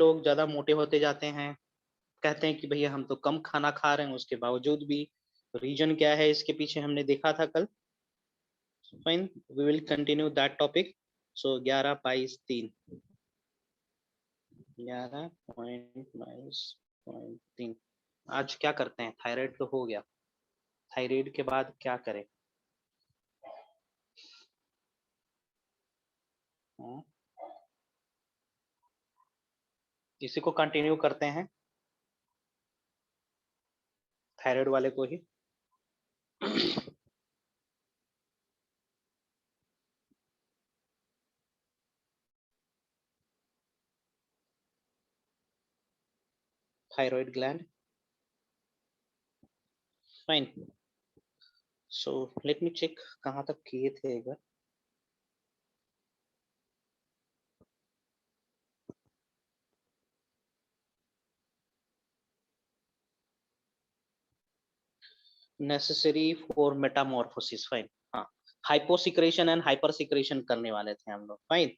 लोग ज्यादा मोटे होते जाते हैं, कहते हैं कि भैया हम तो कम खाना खा रहे हैं, उसके बावजूद भी रीजन क्या है इसके पीछे हमने देखा था कल। Fine, we will continue that topic. So 11/3, 11.3। आज क्या करते हैं, थायराइड तो हो गया, थायराइड के बाद क्या करें? इसी को कंटिन्यू करते हैं, थायराइड वाले को ही। Thyroid gland, fine. So let me check कहाँ तक किए थे एक बार। Necessary for metamorphosis, fine. हाँ, हाइपोसिक्रेशन एंड हाइपरसिक्रेशन करने वाले थे हम लोग, fine.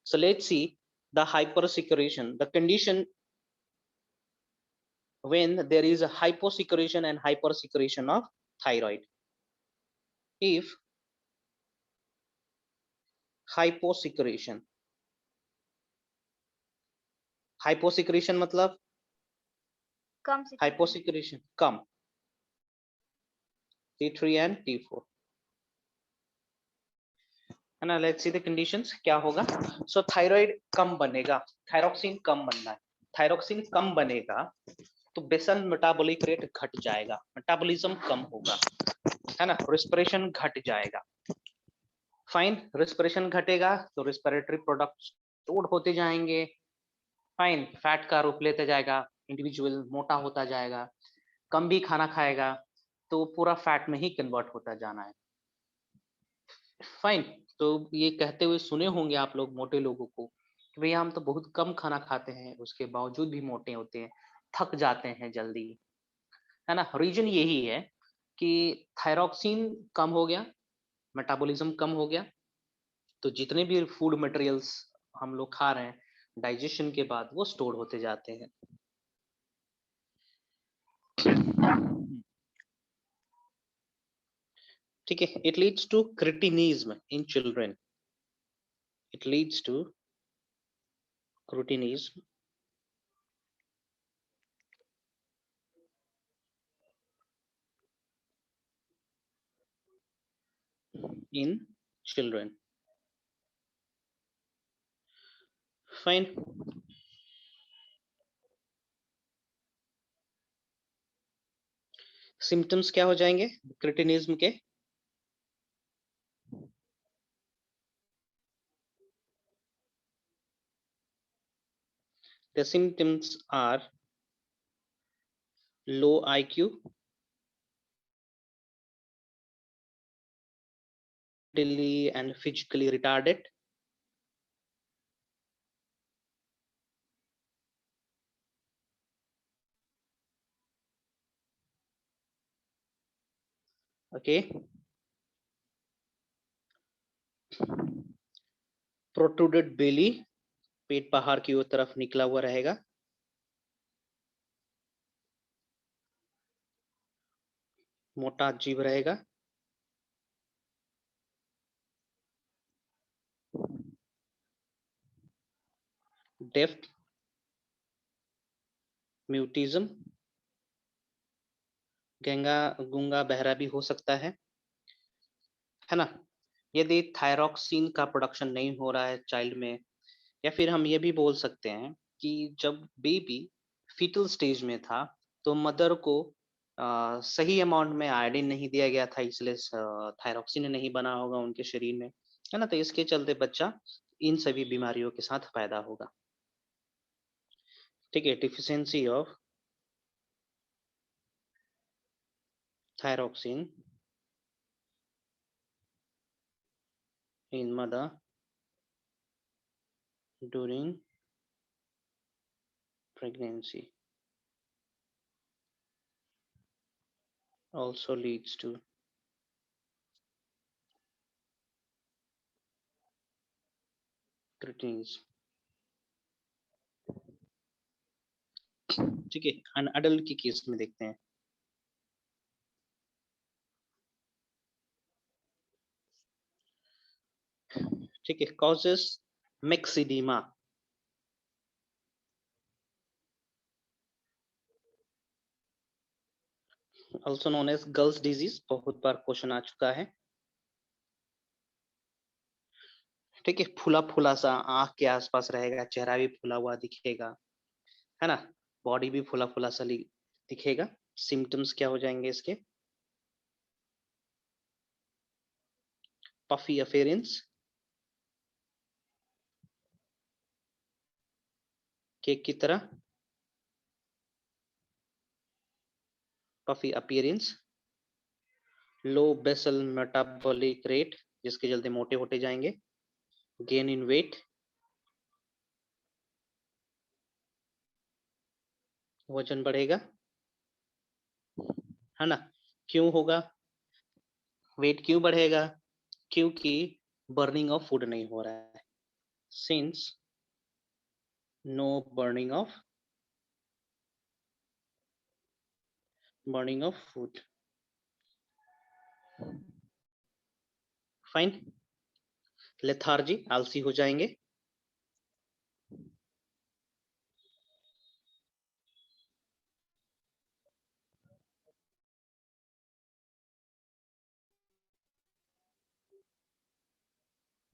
So let's see the hypersecretion, the condition when there is a hyposecretion and hypersecretion of thyroid. If hyposecretion, hyposecretion मतलब कम hyposecretion come, T3 and T4 है ना। Let's see the conditions क्या होगा। सो थायराइड कम बनेगा, थायरोक्सिन कम बनना है, thyroxine कम बनेगा तो बेसल मेटाबॉलिक रेट घट जाएगा, मेटाबॉलिज्म कम होगा, है ना। रेस्पिरेशन घट जाएगा, फाइन। रेस्पिरेशन घटेगा तो रेस्पिरेटरी प्रोडक्ट स्टोर होते जाएंगे, फाइन। फैट का रूप लेते जाएगा, इंडिविजुअल मोटा होता जाएगा, कम भी खाना खाएगा तो पूरा फैट में ही कन्वर्ट होता जाना है, फाइन। तो ये कहते हुए सुने होंगे आप लोग मोटे लोगों को कि भैया हम तो बहुत कम खाना खाते हैं उसके बावजूद भी मोटे होते हैं, थक जाते हैं जल्दी, है ना। रीजन यही है कि थायरोक्सिन कम हो गया, मेटाबॉलिज्म कम हो गया, तो जितने भी फूड मटेरियल्स हम लोग खा रहे हैं डाइजेशन के बाद वो स्टोर होते जाते हैं। ठीक है, it leads to cretinism in children, it leads to cretinism in children, fine। Symptoms क्या हो जाएंगे क्रिटिनिज्म के? The symptoms are low IQ, mentally and physically retarded, okay, protruded belly, पेट बाहर की ओर तरफ निकला हुआ रहेगा, मोटा जीभ रहेगा, डेफ, म्यूटिज्म, गंगा गूंगा बहरा भी हो सकता है ना। यदि थायरोक्सिन का प्रोडक्शन नहीं हो रहा है चाइल्ड में, या फिर हम ये भी बोल सकते हैं कि जब बेबी फीटल स्टेज में था तो मदर को सही अमाउंट में आयोडीन नहीं दिया गया था, इसलिए थायरोक्सिन नहीं बना होगा उनके शरीर में, है ना। तो इसके चलते बच्चा इन सभी बीमारियों के साथ पैदा होगा, ठीक है। Deficiency of thyroxine in mother during pregnancy also leads to cretinism। ठीक है, अन अडल्ट के केस में देखते हैं। ठीक है, causes myxoedema, also known as girls disease, बहुत बार क्वेश्चन आ चुका है। ठीक है, फूला फूला सा आंख के आसपास रहेगा, चेहरा भी फूला हुआ दिखेगा, है ना, बॉडी भी फूला फूला सा दिखेगा। सिम्टम्स क्या हो जाएंगे इसके? पफी अफेरेंस, केक की तरह, पफी अपीयरेंस, लो बेसल मेटाबॉलिक रेट, जिसके जल्दी मोटे होते जाएंगे, गेन इन वेट, वजन बढ़ेगा, है ना। क्यों होगा वेट, क्यों बढ़ेगा? क्योंकि बर्निंग ऑफ फूड नहीं हो रहा है, since no burning of food. Fine. Lethargy, आलसी हो जाएंगे।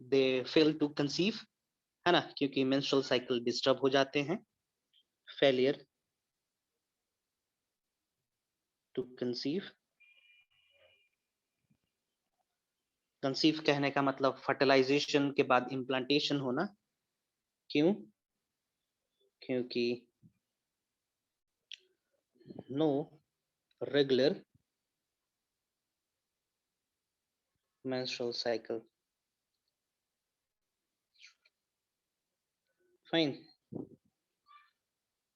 दे फेल टू कंसीव, है ना, क्योंकि मेंस्ट्रुअल साइकिल डिस्टर्ब हो जाते हैं। फेलियर टू कंसीव, कंसीव कहने का मतलब फर्टिलाइजेशन के बाद इम्प्लांटेशन होना। क्यों? क्योंकि no regular menstrual cycle. Fine.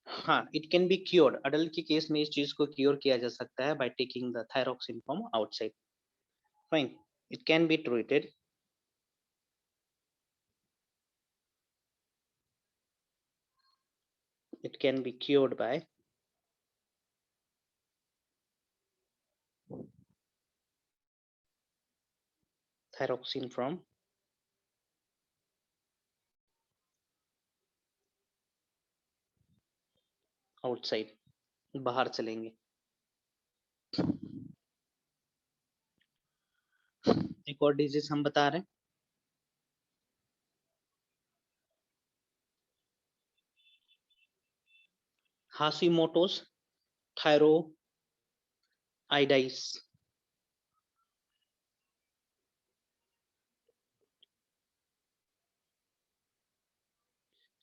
हाँ, it can be cured, adult के केस में इस चीज को क्योर किया जा सकता है by taking the thyroxine from outside. Fine, it can be treated, it can be cured by thyroxine from outside, बाहर चलेंगे। एक और डिजीज हम बता रहे हैं, हाशिमोटोस थायरोइडाइटिस,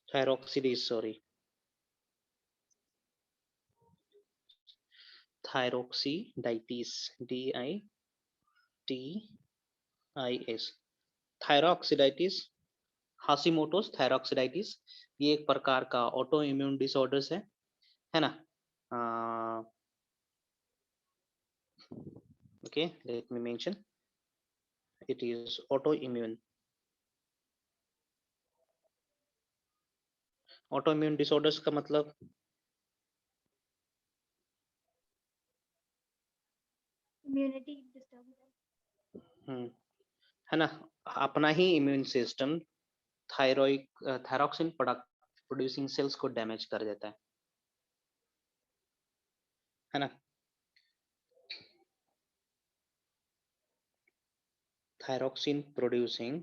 थायरोक्सिडेज सॉरी, थायरोक्सिडाइटिस, DITIS, थायरोक्सिडाइटिस, हाशिमोटोस थायरोक्सिडाइटिस, ये एक प्रकार का ऑटो इम्यून डिसऑर्डर्स है ना। Okay, let me mention, it is autoimmune, autoimmune disorders का मतलब इम्यूनिटी डिस्टर्ब है ना, अपना ही immune system thyroxine producing cells को डैमेज कर देता है ना। Thyroxine producing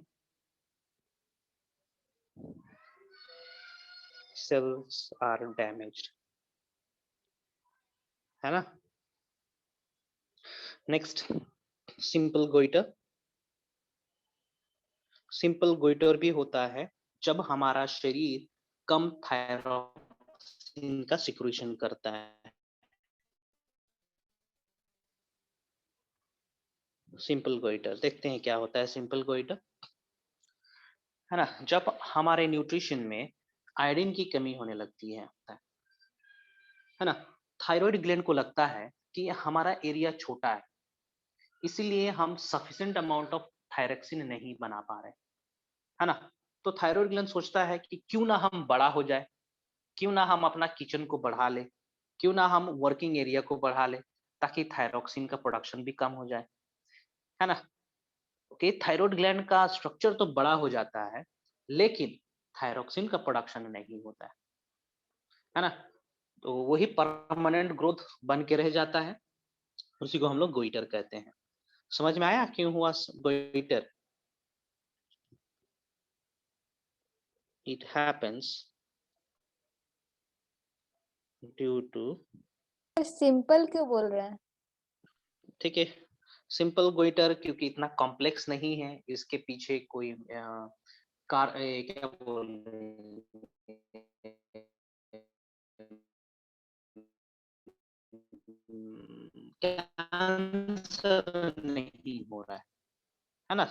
cells are damaged, है ना। Next, simple goitre. Simple goitre भी होता है जब हमारा शरीर कम थायरॉक्सिन का सिक्रीशन करता है। सिंपल गोइटर देखते हैं क्या होता है। सिंपल गोइटर, है ना, जब हमारे न्यूट्रिशन में आयोडीन की कमी होने लगती है ना, थायराइड ग्लैंड को लगता है कि हमारा एरिया छोटा है, इसीलिए हम सफिशिएंट अमाउंट ऑफ थायरोक्सिन नहीं बना पा रहे, है ना। तो थायराइड ग्लैंड सोचता है कि क्यों ना हम बड़ा हो जाए, क्यों ना हम अपना किचन को बढ़ा ले, क्यों ना हम वर्किंग एरिया को बढ़ा ले ताकि थायरोक्सिन का प्रोडक्शन भी कम हो जाए, है ना। ओके, थायराइड ग्लैंड का स्ट्रक्चर तो बड़ा हो जाता है लेकिन थायरोक्सिन का प्रोडक्शन नहीं होता है ना। तो वही परमानेंट ग्रोथ बन के रह जाता है, उसी को हम लोग गोइटर कहते हैं। समझ में आया क्यों हुआ goiter? It happens due to, simple क्यों बोल रहे हैं? ठीक है, सिंपल गोइटर क्योंकि इतना कॉम्प्लेक्स नहीं है, इसके पीछे कोई क्या बोल कैंसर नहीं हो रहा है ना।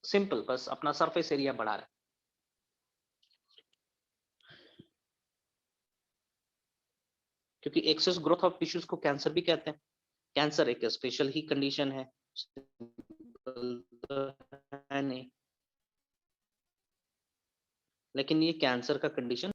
सिंपल, बस अपना सरफेस एरिया बढ़ा रहा है। क्योंकि एक्सेस ग्रोथ ऑफ टिश्यूज को कैंसर भी कहते हैं। कैंसर एक स्पेशल ही कंडीशन है, है नहीं, लेकिन ये कैंसर का कंडीशन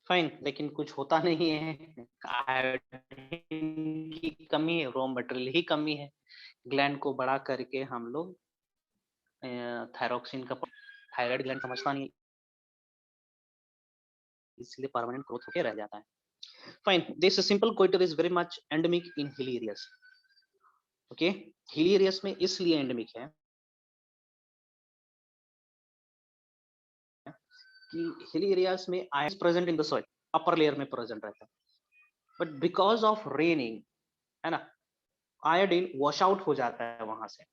फाइन, लेकिन कुछ होता नहीं है। आयोडीन की कमी है, रॉ मटेरियल ही कमी है। ग्लैंड को बड़ा करके हम लोग थायरोक्सिन का, थायराइड ग्लैंड समझता नहीं, इसलिए परमानेंट ग्रोथ होके रह जाता है। Fine, this simple goitre is very much endemic in hilly areas. Okay, hilly areas में इसलिए एंडेमिक है कि हिली एरियाज में iron present in the soil, upper layer में प्रेजेंट रहता है, बट बिकॉज ऑफ रेनिंग, है ना, आयोडीन वॉश आउट हो जाता है वहां से।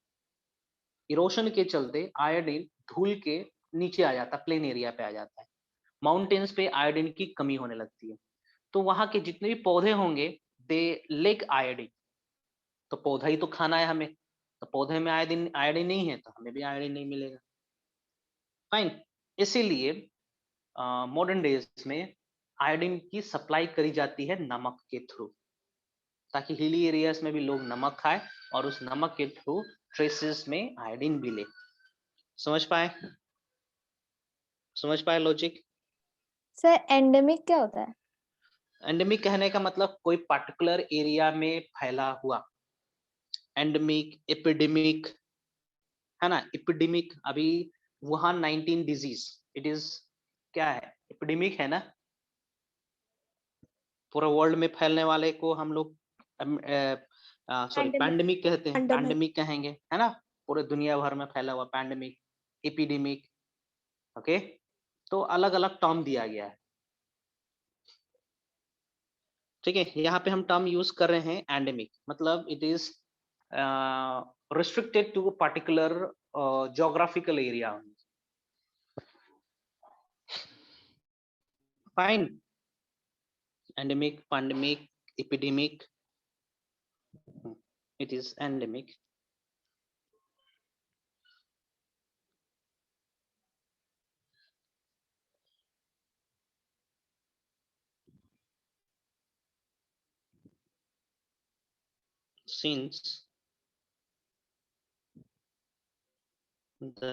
इरोशन के चलते आयोडीन धूल के नीचे आ जाता है, प्लेन एरिया पे आ जाता है। माउंटेन्स पे आयोडीन की कमी होने लगती है, तो वहां के जितने भी पौधे होंगे दे लेक आयोडीन। तो पौधा ही तो खाना है हमें, तो पौधे में आयोडीन आयोडीन नहीं है तो हमें भी आयोडीन नहीं मिलेगा। फाइन, इसीलिए मॉडर्न डेज में आयोडीन की सप्लाई करी जाती है नमक के थ्रू, ताकि हिली एरियाज में भी लोग नमक खाए और उस नमक के थ्रू ट्रेसेस में आयोडीन भी ले। समझ पाए? समझ पाए लॉजिक? सर एंडेमिक क्या होता है? एंडेमिक कहने का मतलब कोई पर्टिकुलर एरिया में फैला हुआ। एंडेमिक, एपिडेमिक, है ना। एपिडेमिक अभी वुहान 19 डिजीज, इट इज क्या है, एपिडेमिक है ना। पूरे वर्ल्ड में फैलने वाले को हम लोग सॉरी Pandemic. पैंडेमिक कहते हैं, Pandemic. पैंडेमिक कहेंगे, है ना। पूरे दुनिया भर में फैला हुआ पैंडेमिक, एपिडेमिक। ओके, तो अलग अलग टर्म दिया गया है, ठीक है। यहाँ पे हम टर्म यूज कर रहे हैं एंडेमिक, मतलब it is restricted to a particular geographical area. Fine. Endemic, pandemic, epidemic. It is endemic. Since the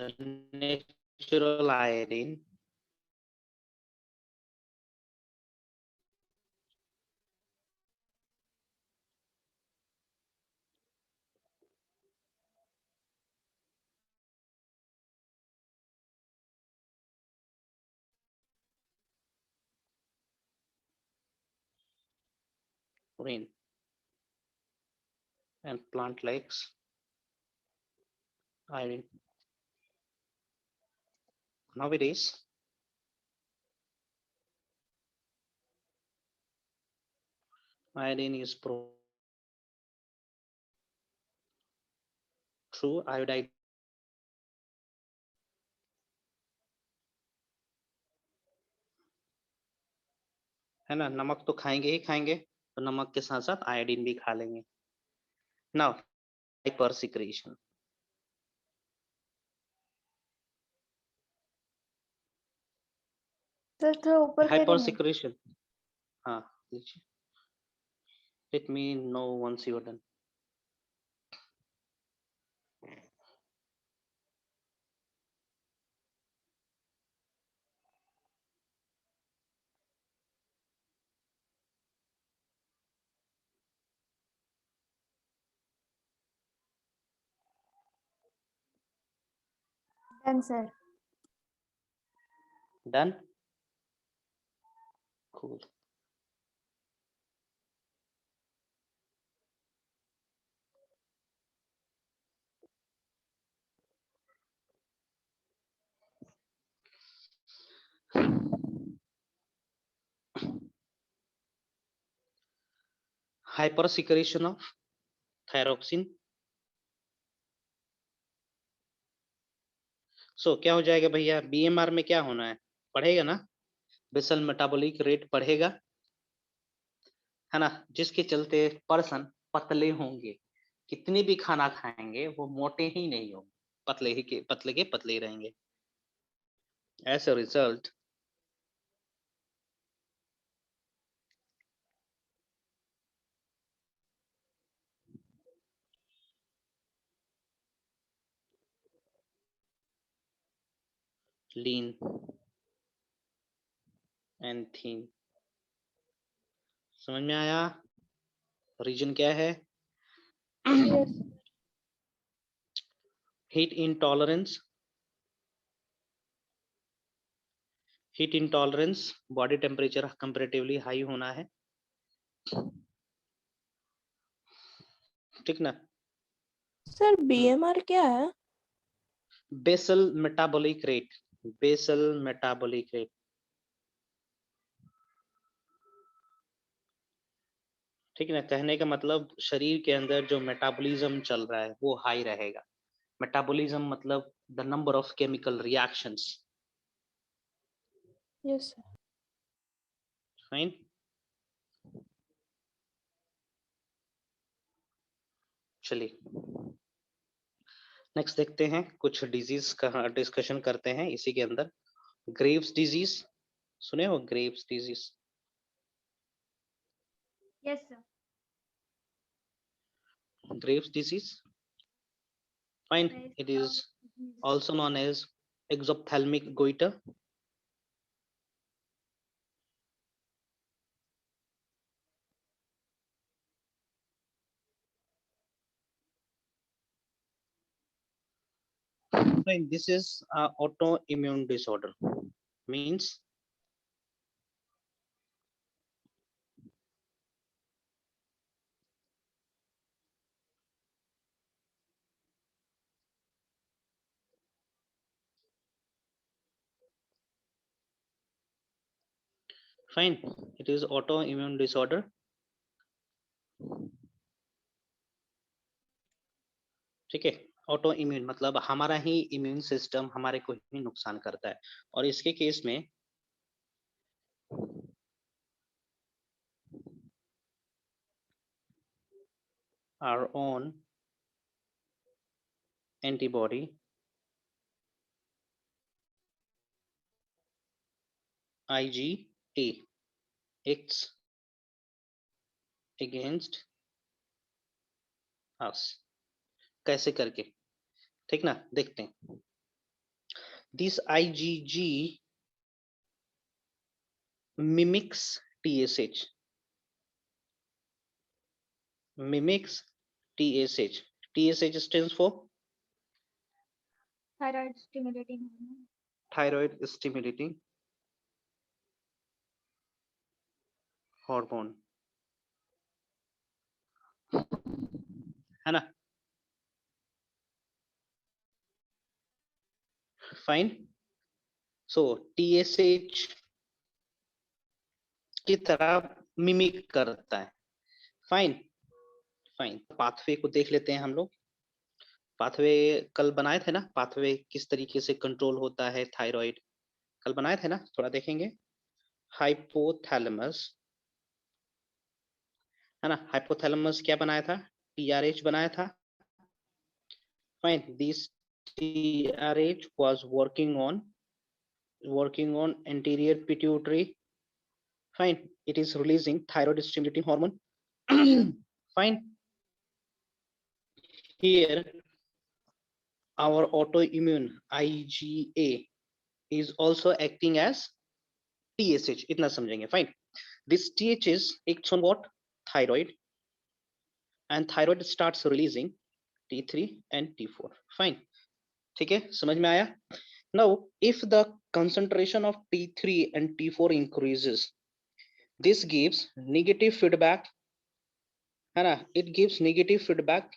natural iodine rain and plant lakes iodine. Nowadays, iodine is through iodide है ना, नमक तो खाएंगे ही खाएंगे, तो नमक के साथ साथ आयोडीन भी खा लेंगे। नाउ हाइपर सिक्रेशन, सर थोड़ा ऊपर हाइपर करिए ना। सिक्रेशन, हाँ लीजिए, let me know once you are done. Done sir. Done, cool. Hyper secretion of thyroxine, so क्या हो जाएगा भैया, बीएमआर में क्या होना है, बढ़ेगा ना, बेसल मेटाबॉलिक रेट बढ़ेगा, है ना, जिसके चलते पर्सन पतले होंगे, कितनी भी खाना खाएंगे वो मोटे ही नहीं होंगे, पतले ही रहेंगे। As a result lean and thin. समझ में आया, रीजन क्या है, yes. Heat intolerance, heat intolerance, body temperature comparatively high होना है, ठीक ना। सर बीएमआर क्या है? Basal metabolic rate, basal metabolic rate, ठीक है ना, कहने का मतलब शरीर के अंदर जो मेटाबॉलिज्म चल रहा है वो हाई रहेगा। मेटाबॉलिज्म मतलब the number of chemical reactions, yes sir. Fine. चलिए नेक्स्ट देखते हैं, कुछ डिजीज का डिस्कशन करते हैं इसी के अंदर। ग्रेव्स डिजीज, सुने हो Graves disease, Yes, sir. Graves disease, fine, There is it is disease. also known as exophthalmic goiter, fine, this is autoimmune disorder, means fine, it is autoimmune disorder, ठीक है। Auto immune मतलब हमारा ही immune system हमारे को ही नुकसान करता है, और इसके केस में our own antibody IgA acts against us, कैसे करके, ठीक ना, देखते हैं। This IgG mimics TSH, mimics TSH, TSH stands for Thyroid stimulating hormone. thyroid stimulating hormone, है ना, फाइन। सो TSH की तरह मिमिक करता है, फाइन। फाइन, पाथवे को देख लेते हैं हम लोग। पाथवे कल बनाए थे ना, पाथवे किस तरीके से कंट्रोल होता है थायराइड, कल बनाए थे ना, थोड़ा देखेंगे। हाइपोथैलेमस है ना। हाइपोथैलेमस क्या बनाया था, TRH बनाया था। Fine, this TRH was working on anterior pituitary. Fine, it is releasing thyroid stimulating hormone. Fine, here our autoimmune IgA is also acting as TSH. इतना समझेंगे. Fine, this THS acts on what, thyroid, and thyroid starts releasing T3 and T4. Fine, ठीक है, समझ में आया. Now if the concentration of T3 and T4 increases, this gives negative feedback, है ना, it gives negative feedback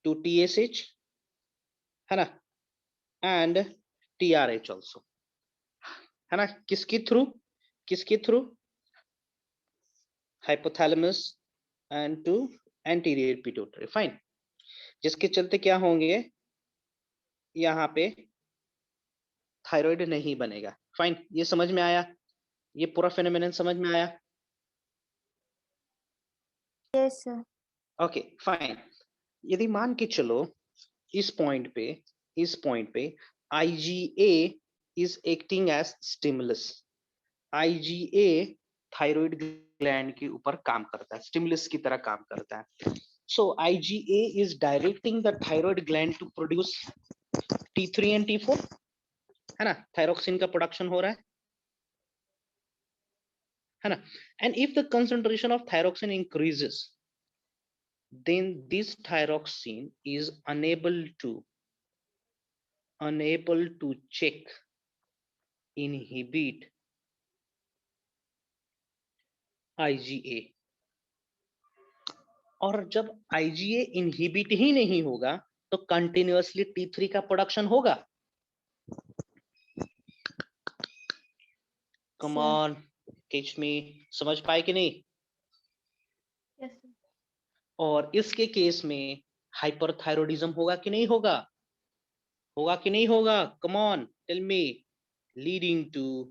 to TSH, है ना, and TRH also, है ना. किसके through, hypothalamus and to anterior pituitary. Fine, जिसके चलते क्या होंगे, यहाँ पे थायराइड नहीं बनेगा. फाइन, ये समझ में आया, ये पूरा फेनोमेनन समझ में आया. Yes, sir. Okay fine. यदि मान के चलो इस पॉइंट पे IgA is acting as stimulus. IgA thyroid gland के ऊपर काम करता है, स्टिमुलस की तरह काम करता है. So IgA is directing the thyroid gland to produce T3 and T4, है ना. थायरोक्सिन का प्रोडक्शन हो रहा है ना. And if the concentration of thyroxine increases, then this thyroxine is unable to check, inhibit IgA. और जब IgA inhibit ही नहीं होगा तो कंटिन्यूअसली T3 का प्रोडक्शन होगा. कम ऑन, कैच मी, समझ पाए कि नहीं. Yes, sir. और इसके केस में हाइपरथायरॉयडिज्म होगा कि नहीं होगा, होगा कि नहीं होगा. Come on, tell me. Leading to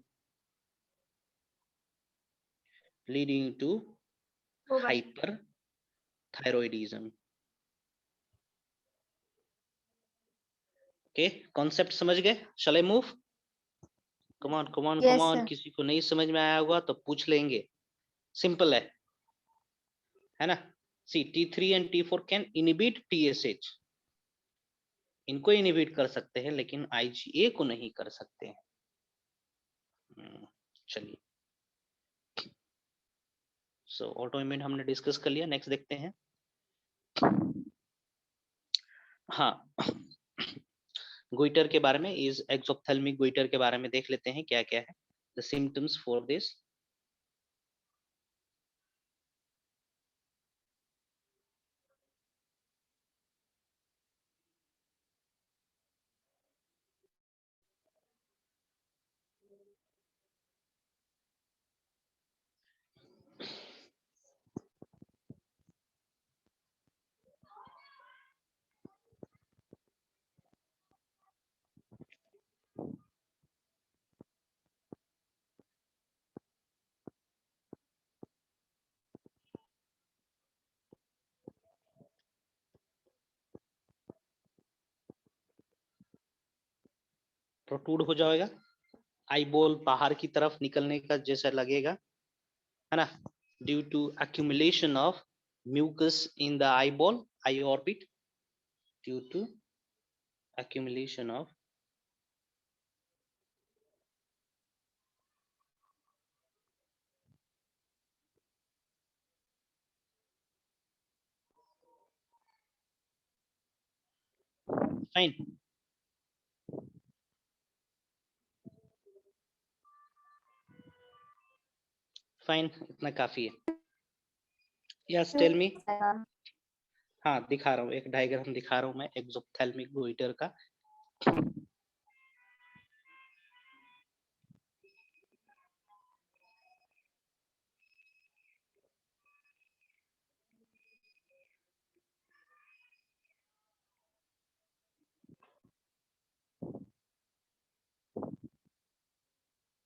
होगा. hyperthyroidism. ओके, कॉन्सेप्ट समझ गए. Shall I move? Come on come on Yes, come on. sir. किसी को नहीं समझ में आया होगा तो पूछ लेंगे, सिंपल है ना. सी T3 and T4 can inhibit TSH. इनको इनहिबिट कर सकते हैं लेकिन IgA को नहीं कर सकते हैं. चलिए, सो ऑटोइम्यून हमने डिस्कस कर लिया. नेक्स्ट देखते हैं. हाँ, गोइटर के बारे में, इज एक्सोप्थेल्मिक गोइटर के बारे में देख लेते हैं क्या क्या है. The symptoms for this. Protrude हो जाएगा, आई बॉल बाहर की तरफ निकलने का जैसा लगेगा, है ना. Due to accumulation of mucus in the eyeball, eye orbit, due to accumulation of fine. Fine, इतना काफी है. Yes, tell me. हाँ, दिखा रहा हूँ, एक डायग्राम दिखा रहा हूँ मैं एक्सोप्थेल्मिक गोइटर का.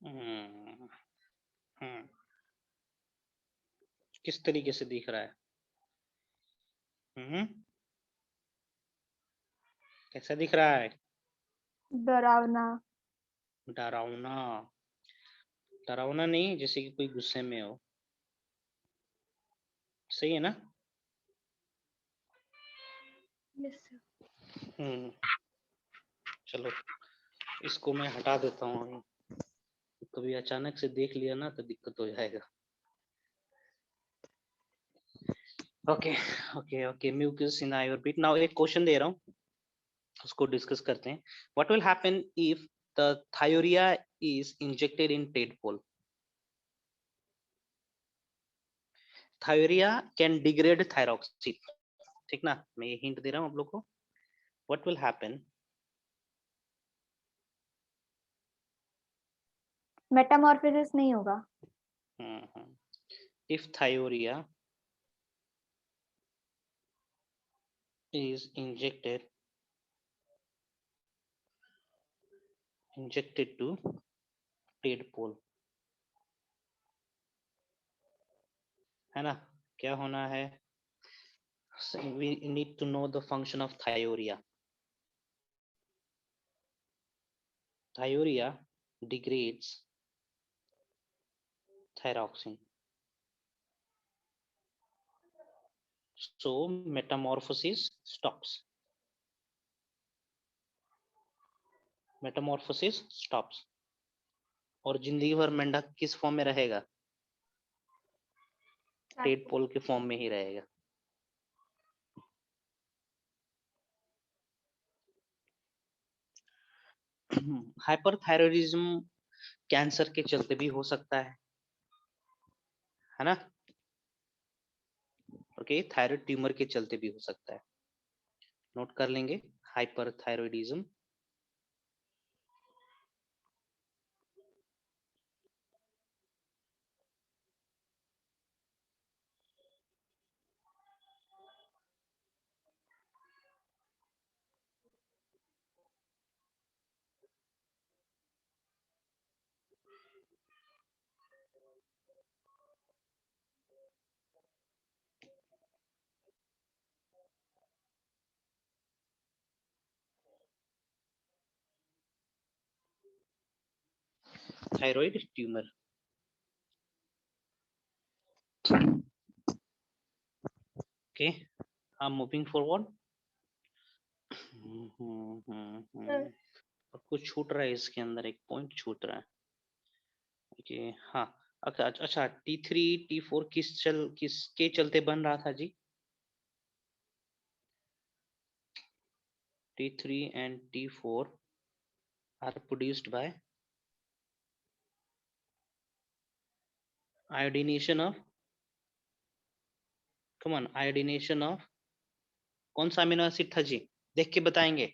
हम्म, हम्म. किस तरीके से दिख रहा है? कैसा दिख रहा है? डरावना। डरावना। डरावना नहीं, जैसे कि कोई गुस्से में हो। सही है ना? Yes, sir. हम्म चलो, इसको मैं हटा देता हूँ। कभी अचानक से देख लिया ना तो दिक्कत हो जाएगा। Okay okay okay, mucus in eye orbit. Now एक क्वेश्चन दे रहा हूँ, उसको डिस्कस करते हैं। What will happen if the thiourea is injected in tadpole? Thiourea can degrade thyroxine, ठीक ना? मैं ये हिंट दे रहा हूँ आप लोग को। What will happen? मेटामॉर्फोसिस नहीं होगा। If thiourea is injected to tadpole, है ना? क्या होना है? We need to know the function of thiourea. Thiourea degrades thyroxine, so metamorphosis stops. Metamorphosis stops. और जिंदगी भर मेंढक किस फॉर्म में रहेगा? टेडपोल के फॉर्म में ही रहेगा। हाइपरथायरॉयडिज्म कैंसर के चलते भी हो सकता है ना? ओके, थायराइड ट्यूमर के चलते भी हो सकता है। नोट कर लेंगे hyperthyroidism. Thyroid tumour. Okay, I am moving forward. कुछ छूट रहा है इसके अंदर, एक पॉइंट छूट रहा है। ओके, हाँ। अच्छा, T3 T4 किसके चलते बन रहा था जी? T3 and T4 are produced by iodination of, come on, iodination of कौन सा अमीनो एसिड था जी? देख के बताएंगे।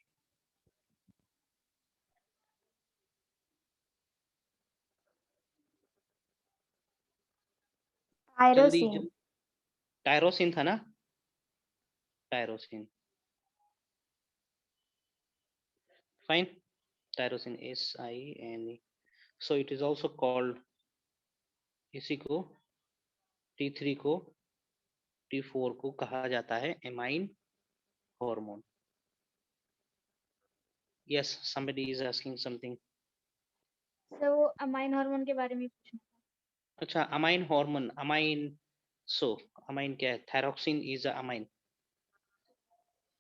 जल्दी टायरोसिन। जल्दी। टायरोसिन था ना? Tyrosine, fine. Tyrosine SINE। So it is also called, इसी को T3 को T4 को कहा जाता है amine hormone. Yes, somebody is asking something. Sir वो अमाइन हार्मोन के बारे में पूछना था। अच्छा, अमाइन हार्मोन, अमाइन। सो अमाइन क्या है? Thyroxine is a amine,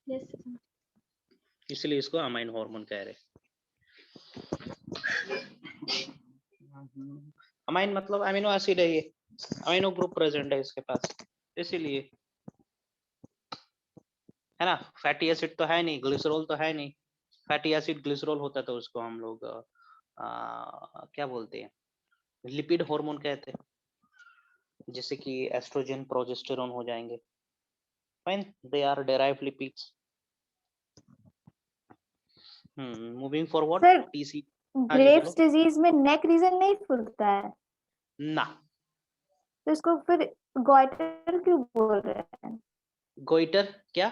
yes sir. इसलिए इसको अमाइन हार्मोन कह रहे। अमाइन मतलब अमीनो एसिड है, ये अमीनो ग्रुप प्रेजेंट है इसके पास, इसीलिए, है ना? फैटी एसिड तो है नहीं, ग्लिसरॉल तो है नहीं। फैटी एसिड ग्लिसरॉल होता तो उसको हम लोग क्या बोलते हैं? लिपिड हार्मोन कहते हैं, जैसे कि एस्ट्रोजन प्रोजेस्टेरोन हो जाएंगे। Fine, they are derived lipids. Moving forward. Sir TC. हाँ जी ग्रेव्स बोलो। डिजीज में नेक रीजन नहीं फूलता है, ना, तो इसको फिर गॉइटर क्यों बोल रहे हैं? गोइटर क्या?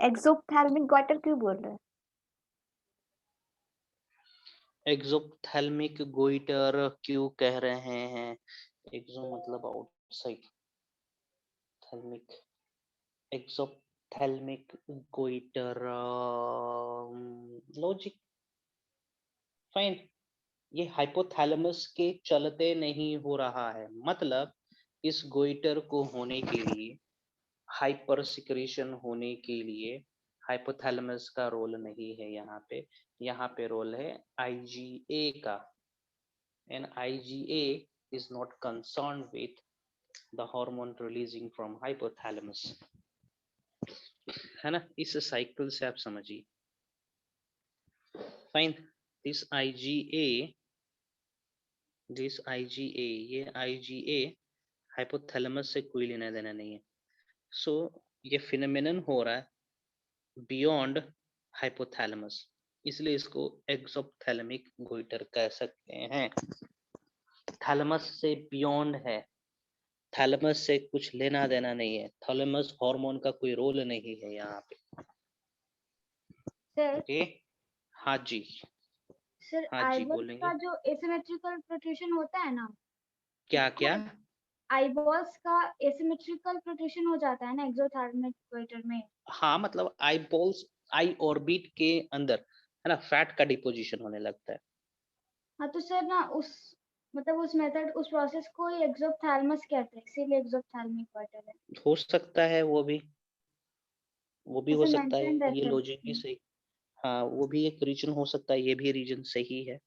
एक्सोप्थेल्मिक गॉइटर क्यों बोल रहे हैं? एक्सोप्थेल्मिक गोइटर क्यों कह रहे हैं? एक्सो मतलब आउटसाइड, थैलमिक, एक्सोथैल्मिक गोइटर, लॉजिक, फाइन। ये हाइपोथैलेमस के चलते नहीं हो रहा है, मतलब इस गोइटर को होने के लिए, हाइपर सिक्रेशन होने के लिए हाइपोथैलेमस का रोल नहीं है यहाँ पे रोल है आईजीए का, and IgA is not concern with the hormone releasing from hypothalamus, है ना। इस साइकिल से आप समझिए। फाइन, दिस आईजीए, ये आईजीए हाइपोथैलेमस से कोई लेना देना नहीं है। सो ये फिनोमेनन हो रहा है बियॉन्ड हाइपोथैलेमस, इसलिए इसको एक्सोथैलेमिक गोइटर कह सकते हैं। थैलेमस से बियॉन्ड है, थैलेमस से कुछ लेना देना नहीं है, थैलेमस हार्मोन का कोई रोल नहीं है यहाँ पे। सर ओके, हाँ जी, सर हाँ जी आईबॉल्स बोलेंगे। का जो एसिमेट्रिकल प्रोट्रूशन होता है ना, क्या क्या? आईबॉल्स का एसिमेट्रिकल प्रोट्रूशन हो जाता है ना एक्सोथैल्मिक गोइटर में। हाँ, मतलब आई बॉल्स, आई ऑर्बिट के अंदर, है ना, फैट का डिपोजिशन होने लगता है। हाँ तो सर ना उस मतलब उस मेथड उस प्रोसेस को ही एक्सोथैल्मस कहते हैं, इसीलिए एक्सोथैल्मिक गोइटर है। हो सकता है वो भी हो ऐसे सकता मेंशन है, ये रहता है लॉजिक भी उसमें। सही। हाँ, वो भी एक रीजन हो सकता है, ये भी रीजन सही है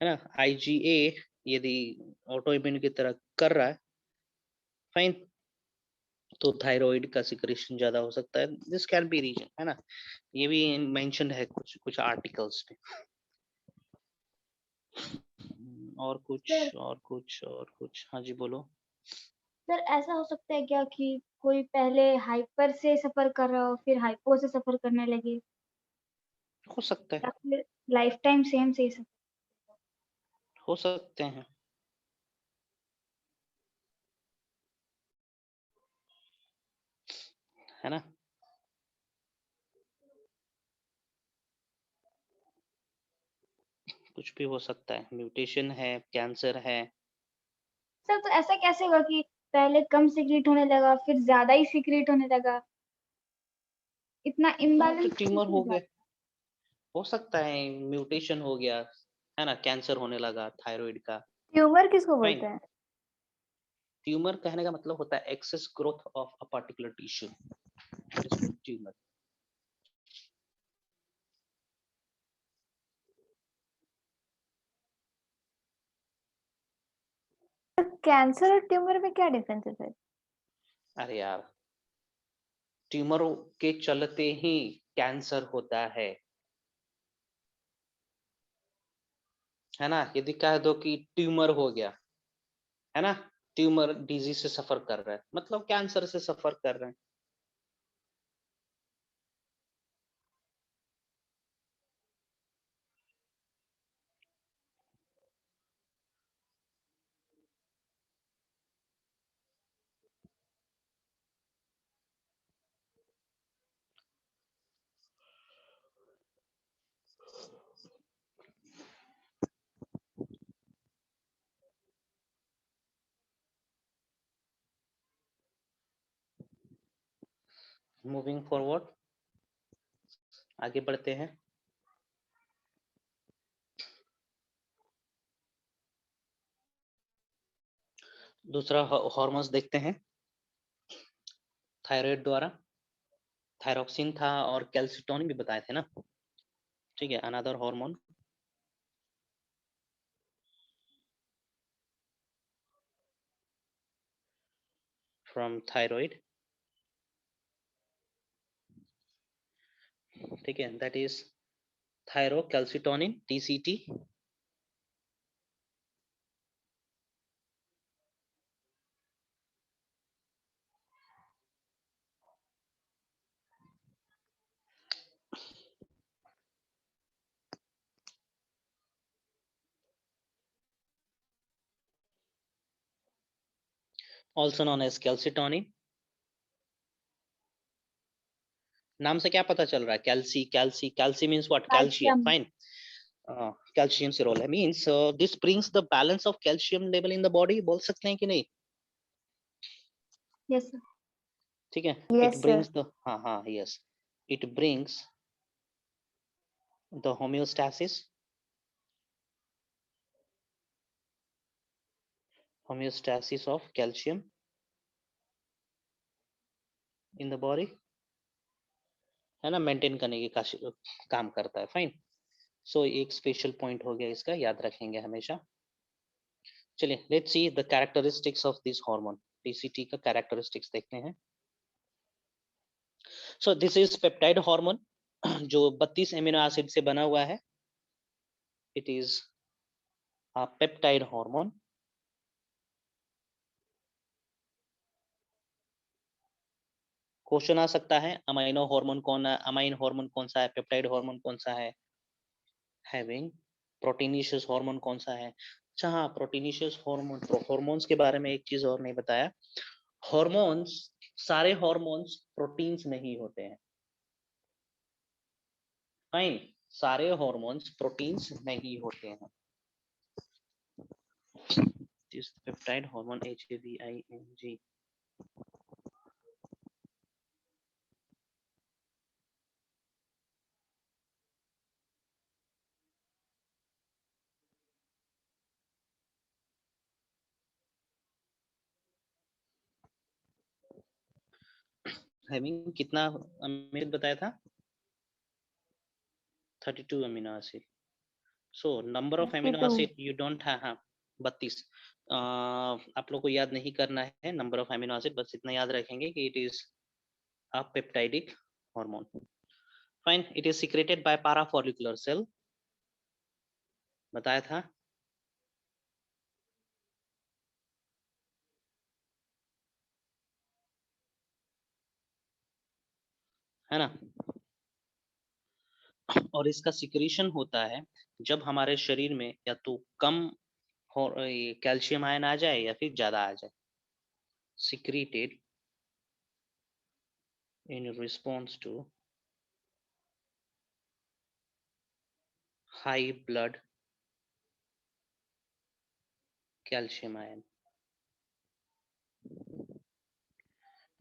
ना। आईजीए यदि ऑटो इम्यून की तरह कर रहा है, फाइन, तो थायराइड का सिक्रेशन ज्यादा हो सकता है, दिस कैन बी रीजन, है ना। ये भी मेंशन्ड है कुछ कुछ आर्टिकल्स में। और सर कुछ, हाँ जी बोलो। सर ऐसा हो सकता है क्या कि कोई पहले हाइपर से सफर कर रहा हो फिर हाइपो से सफर करने लगे, हो सकता या है, फिर लाइफ टाइम सेम से ही सफर? हो सकते हैं। है ना, कुछ भी हो सकता है, म्यूटेशन है, कैंसर है। सर तो ऐसा कैसे होगा कि पहले कम सीक्रेट होने लगा फिर ज्यादा ही सीक्रेट होने लगा, इतना हाँ, तो इम्बैलेंस ट्यूमर कैसे हो हो गया, जाता हो सकता है म्यूटेशन हो गया, है ना, कैंसर होने लगा थायराइड का। ट्यूमर किसको फाइन, बोलते हैं? ट्यूमर कहने का मतलब होता है excess growth of a particular tissue, that is called tumour. Cancer और ट्यूमर में क्या डिफरेंस है फिर? अरे यार, ट्यूमरों के चलते ही कैंसर होता है ना। यदि कह दो कि ट्यूमर हो गया, है ना, ट्यूमर डिजीज से सफर कर रहा है, मतलब कैंसर से सफर कर रहे हैं। मूविंग फॉरवर्ड, आगे बढ़ते हैं। दूसरा हार्मोन्स देखते हैं थायराइड द्वारा। थायरोक्सिन था और कैल्सिटोनिन भी बताए थे ना, ठीक है, अनदर हार्मोन फ्रॉम थायराइड, ठीक है, that is thyrocalcitonin, TCT। also known as calcitonin। नाम से क्या पता चल रहा है? Calci, calci, calci means what? Calcium, calcium. Fine. Calcium से रोल है, means this brings the balance of calcium level in the body, बोल सकते हैं कि नहीं? Yes sir. ठीक है, Yes, it sir. Brings the, हाँ हाँ yes, it brings the homeostasis of calcium in the body, है ना, मेंटेन करने की काम करता है। फाइन, सो एक स्पेशल पॉइंट हो गया इसका, याद रखेंगे हमेशा। चलिए let's see the characteristics of this hormone, TCT का कैरेक्टरिस्टिक्स देखते हैं। So this is peptide hormone जो 32 एमिनो एसिड से बना हुआ है। It is a peptide hormone. Question आ सकता है अमाइनो हार्मोन अमाइन हार्मोन कौन सा है, पेप्टाइड हार्मोन कौन सा है, हैविंग प्रोटीनिशियस हार्मोन कौन सा है। अच्छा हाँ, प्रोटीनिशियस हार्मोन, हार्मोन्स के बारे में एक चीज और नहीं बताया, हार्मोन्स, सारे हार्मोन्स प्रोटीन्स नहीं होते हैं। फाइन, सारे हार्मोन्स प्रोटीन्स नहीं होते हैं। This peptide hormone HAVING, having कितना अमीनो बताया था, 32 amino acid. So number of amino 32. Acid you don't have, हाँ 32। आप लोग को याद नहीं करना है नंबर ऑफ अमीनो एसिड, बस इतना याद रखेंगे कि it is a peptidic hormone. Fine, it is secreted by parafollicular cell, बताया था। है ना, और इसका सिक्रीशन होता है जब हमारे शरीर में या तो कम कैल्शियम आयन आ जाए या फिर ज्यादा आ जाए। Secreted in response to high blood calcium ion.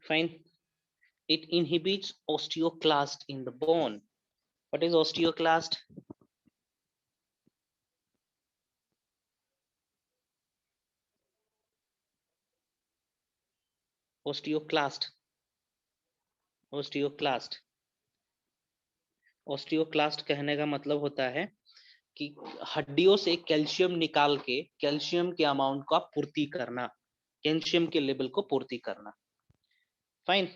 Fine, it inhibits osteoclast in the bone. What is osteoclast? Osteoclast, osteoclast, osteoclast कहने का मतलब होता है कि हड्डियों से कैल्शियम निकाल के कैल्शियम के अमाउंट का पूर्ति करना, कैल्शियम के लेवल को पूर्ति करना। फाइन,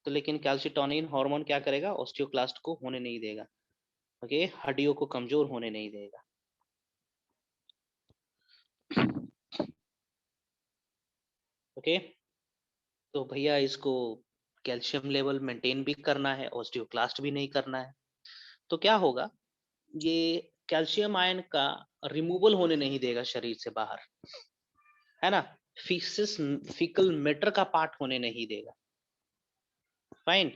तो लेकिन कैल्सिटोनिन हार्मोन क्या करेगा, ऑस्टियोक्लास्ट को होने नहीं देगा। ओके, हड्डियों को कमजोर होने नहीं देगा। ओके, तो भैया इसको कैल्शियम लेवल मेंटेन भी करना है, ऑस्टियोक्लास्ट भी नहीं करना है, तो क्या होगा, ये कैल्शियम आयन का रिमूवल होने नहीं देगा शरीर से बाहर, है ना, फीसिस फीकल मैटर का पार्ट होने नहीं देगा। Fine,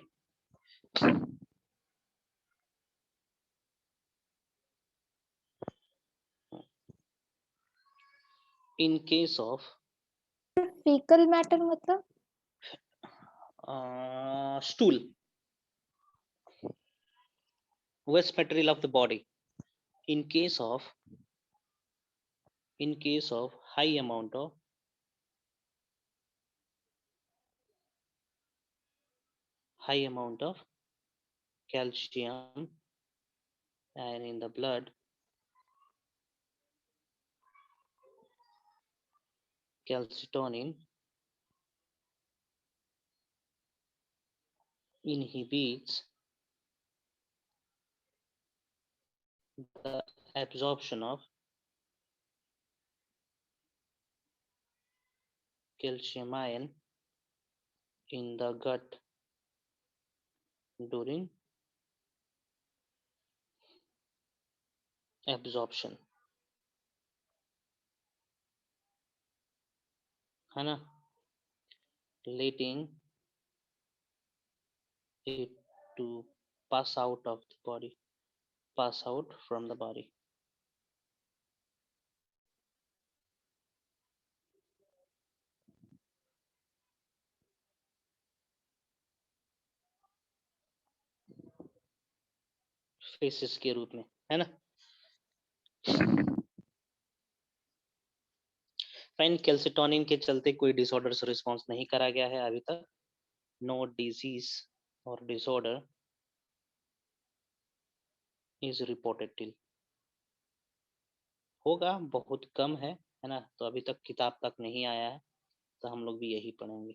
in case of Fecal matter मतलब? stool, waste material of the body, in case of high amount of calcium and in the blood, calcitonin inhibits the absorption of calcium ion in the gut during absorption, है ना, letting it to pass out of the body, pass out from the body। Faces के रूप में, है ना। Fine, calcitonin के चलते कोई डिसऑर्डर से रिस्पॉन्स नहीं करा गया है अभी तक। नो डिजीज और डिसऑर्डर इज रिपोर्टेड टिल। होगा, बहुत कम है ना, तो अभी तक किताब तक नहीं आया है, तो हम लोग भी यही पढ़ेंगे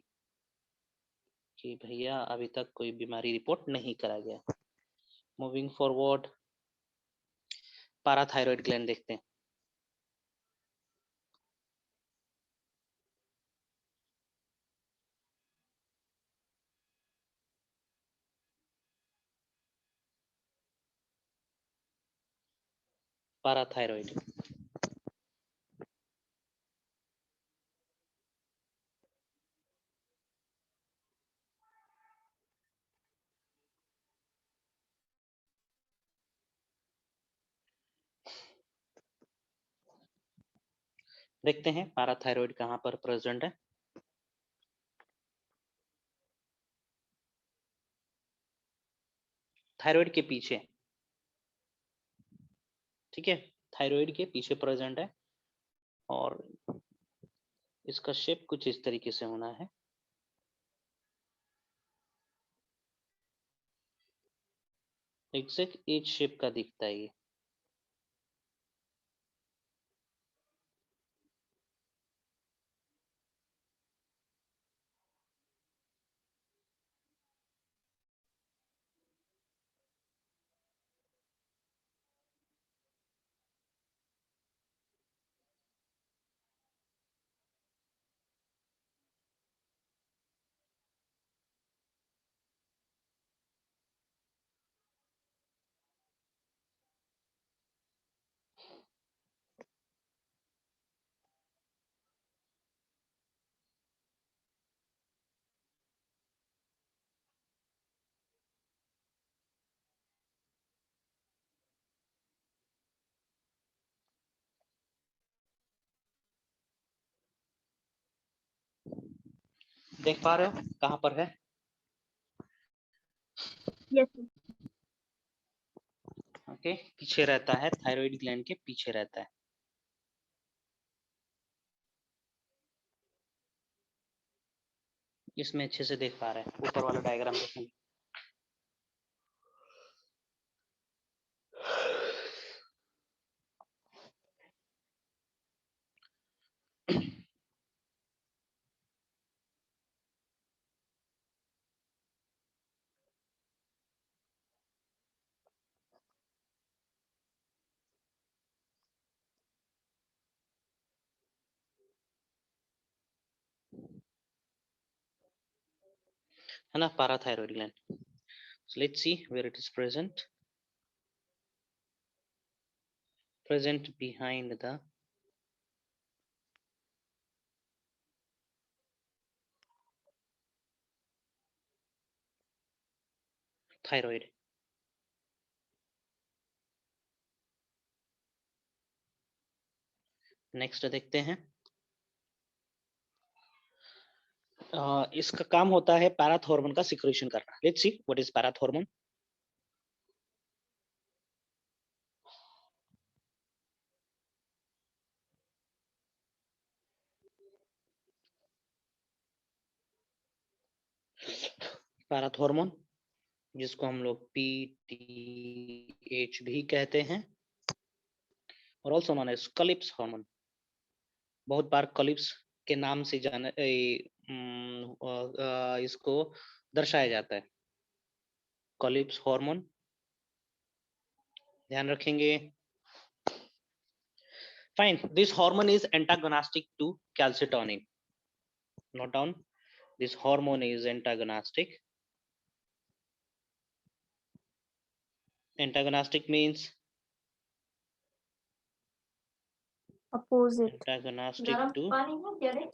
कि भैया अभी तक कोई बीमारी रिपोर्ट नहीं करा गया। मूविंग फॉरवर्ड, पाराथायरॉयड ग्लैंड देखते हैं। पाराथायरॉयड, देखते हैं पाराथायरॉयड कहाँ पर प्रेजेंट है। थायराइड के पीछे, ठीक है, थायराइड के पीछे प्रेजेंट है और इसका शेप कुछ इस तरीके से होना है। एग्जैक्ट एज शेप का दिखता है ये। देख पा रहे हो कहाँ पर है? यस ओके, पीछे रहता है, थायराइड ग्लैंड के पीछे रहता है। इसमें अच्छे से देख पा रहे हैं, ऊपर वाला डायग्राम देखेंगे। है ना, parathyroid gland. So let's see where it is present. Present behind the thyroid. Next देखते हैं। इसका काम होता है पैराथ हार्मोन का सिक्रेशन करना। Let's see what is पैराथ hormone. पैराथ hormone, जिसको हम लोग PTH भी कहते हैं, और also known as eclipse hormone. बहुत बार कलिप्स के नाम से जाना इसको दर्शाया जाता है, कलिप्स हार्मोन, ध्यान रखेंगे। Fine, this hormone is antagonistic to calcitonin. Note down, this hormone is antagonistic. Antagonistic means opposite. antagonistic to calcitonin,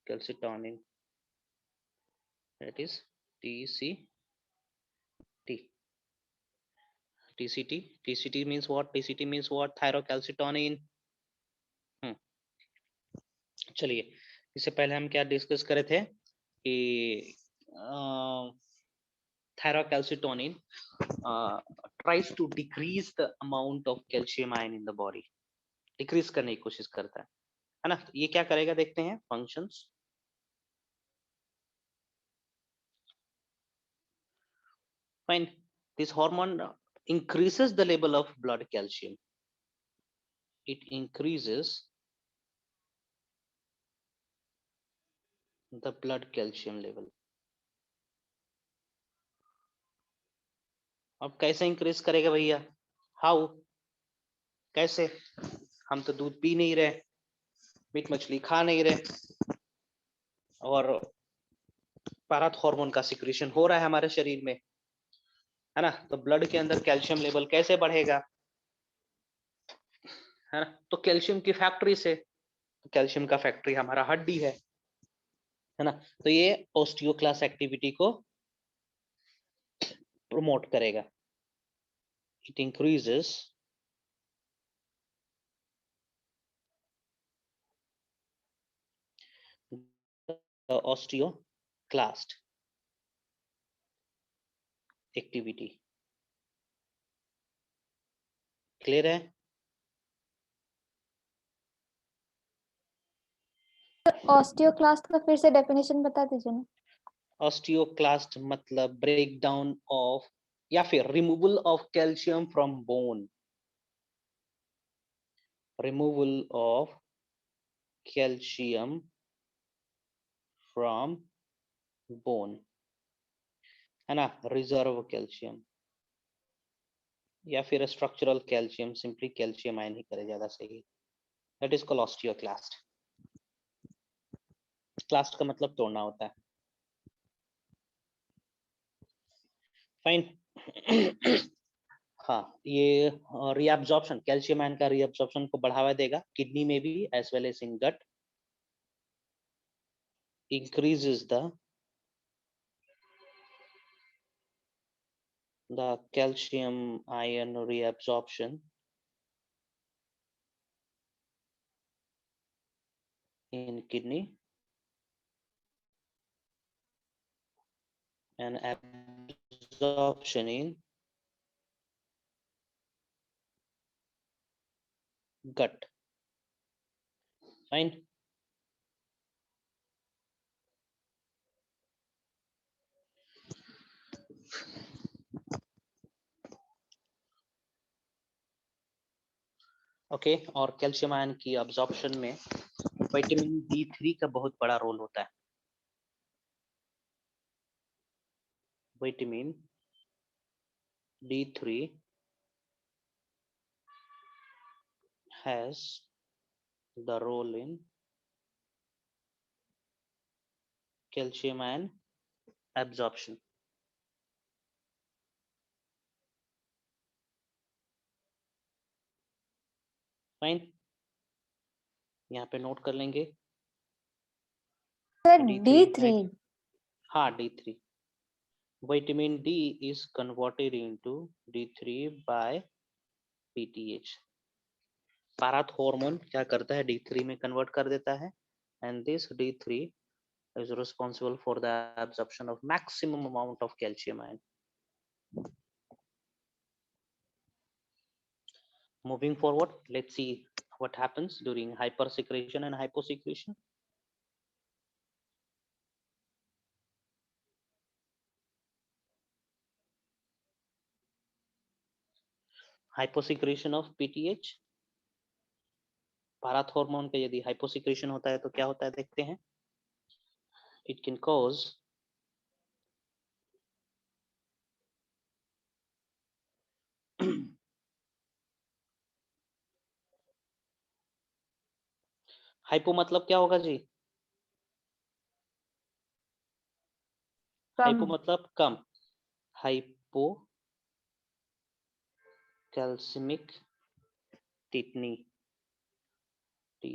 calcitonin, that is TCT. TCT means what? TCT means what? Thyrocalcitonin. चलिए, इससे पहले हम क्या discuss करे थे? कि thyrocalcitonin tries to decrease the amount of calcium ion in the body, decrease करने की कोशिश करता है ना। तो ये क्या करेगा देखते हैं functions. Fine, this hormone increases the level of blood calcium. It increases the blood calcium level. अब कैसे इंक्रीज करेगा भैया? हाउ, कैसे? हम तो दूध पी नहीं रहे, मीट मछली खा नहीं रहे, और पारथ हार्मोन का सिक्रीशन हो रहा है हमारे शरीर में, है ना। तो ब्लड के अंदर कैल्शियम लेवल कैसे बढ़ेगा, है ना। तो कैल्शियम की फैक्ट्री से, कैल्शियम का फैक्ट्री हमारा हड्डी है ना। तो ये ओस्टियोक्लास्ट एक्टिविटी को प्रमोट करेगा। It increases the osteoclast activity. Clear है? ऑस्टियोक्लास्ट का फिर से डेफिनेशन बता दीजिए ना। ऑस्टियोक्लास्ट मतलब ब्रेक डाउन ऑफ या फिर removal of calcium from bone, removal of calcium from bone, है ना। रिजर्व कैल्शियम या फिर structural calcium, simply calcium ion ही करे ज्यादा सही। That is called osteoclast. Clast का मतलब तोड़ना होता है। फाइन। हाँ, ये रीअब्जॉर्प्शन, कैल्शियम आयन का रीअब्जॉर्प्शन को बढ़ावा देगा किडनी में भी as well as in gut. increases the calcium ion reabsorption in kidney and absorption in gut. Fine. Okay, और कैल्शियम आयन की अब्जॉर्प्शन में विटामिन D3 का बहुत बड़ा रोल होता है। Vitamin D3 has the role in calcium ion absorption. Fine, यहाँ पे नोट कर लेंगे। Sir D3 D3। हाँ, D3 vitamin D is converted into D3 by PTH. Parathormone क्या करता है, D3 में कन्वर्ट कर देता है, and this D3 is responsible for the absorption of maximum amount of calcium ion. Moving forward, let's see what happens during hypersecretion and hyposecretion. Hyposecretion of PTH, parathormone का यदि hyposecretion होता है तो क्या होता है देखते हैं। It can cause हाइपो मतलब क्या होगा जी? हाइपो मतलब कम, हाइपो कैल्सिमिक टिटनी, टी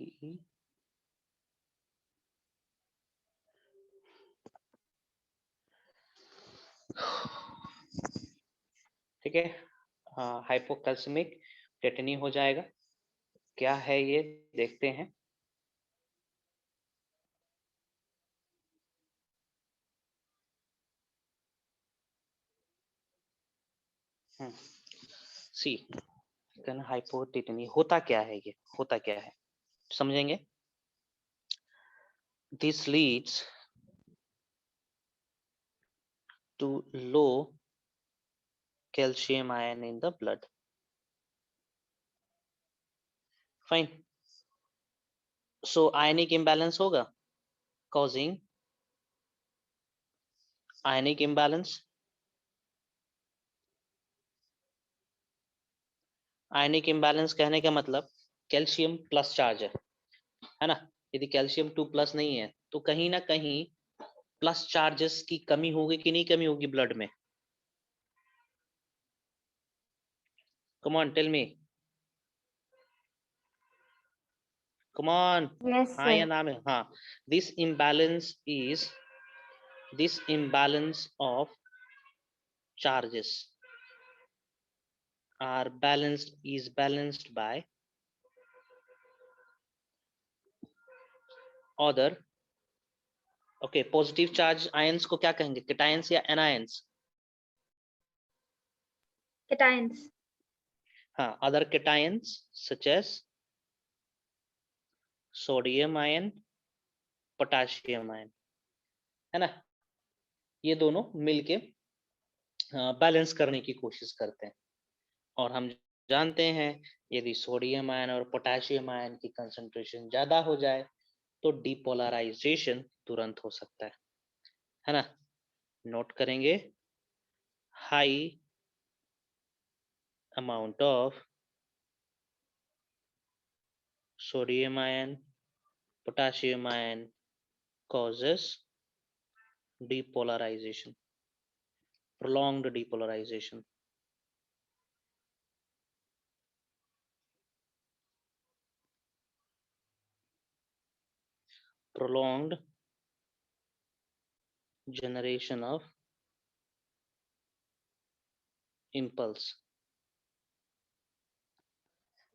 ठीक है। हाइपोकैल्सिमिक टेटनी हो जाएगा। क्या है ये देखते हैं। सी कहना हाइपोटेटनी होता क्या है, ये होता क्या है समझेंगे. This leads to low calcium ion in the blood. Fine. So ionic imbalance होगा, causing ionic imbalance. Ionic imbalance कहने का मतलब कैल्शियम प्लस चार्ज है ना. यदि कैल्शियम 2+ नहीं है तो कहीं ना कहीं प्लस चार्जेस की कमी होगी कि नहीं कमी होगी ब्लड में. Come on tell me, come on. Yes, हाँ sir. या ना में. हाँ. This imbalance of charges are balanced by other. Okay, positive charge ions को क्या कहेंगे, केटायंस या एनायंस. cations. हाँ, other cations such as sodium ion, potassium ion, है ना. ये दोनों मिलके बैलेंस करने की कोशिश करते हैं. और हम जानते हैं यदि सोडियम आयन और पोटाशियम आयन की कंसंट्रेशन ज्यादा हो जाए तो डिपोलराइजेशन तुरंत हो सकता है ना. नोट करेंगे, high amount of sodium ion, potassium ion causes depolarization, prolonged depolarization. Prolonged generation of impulse.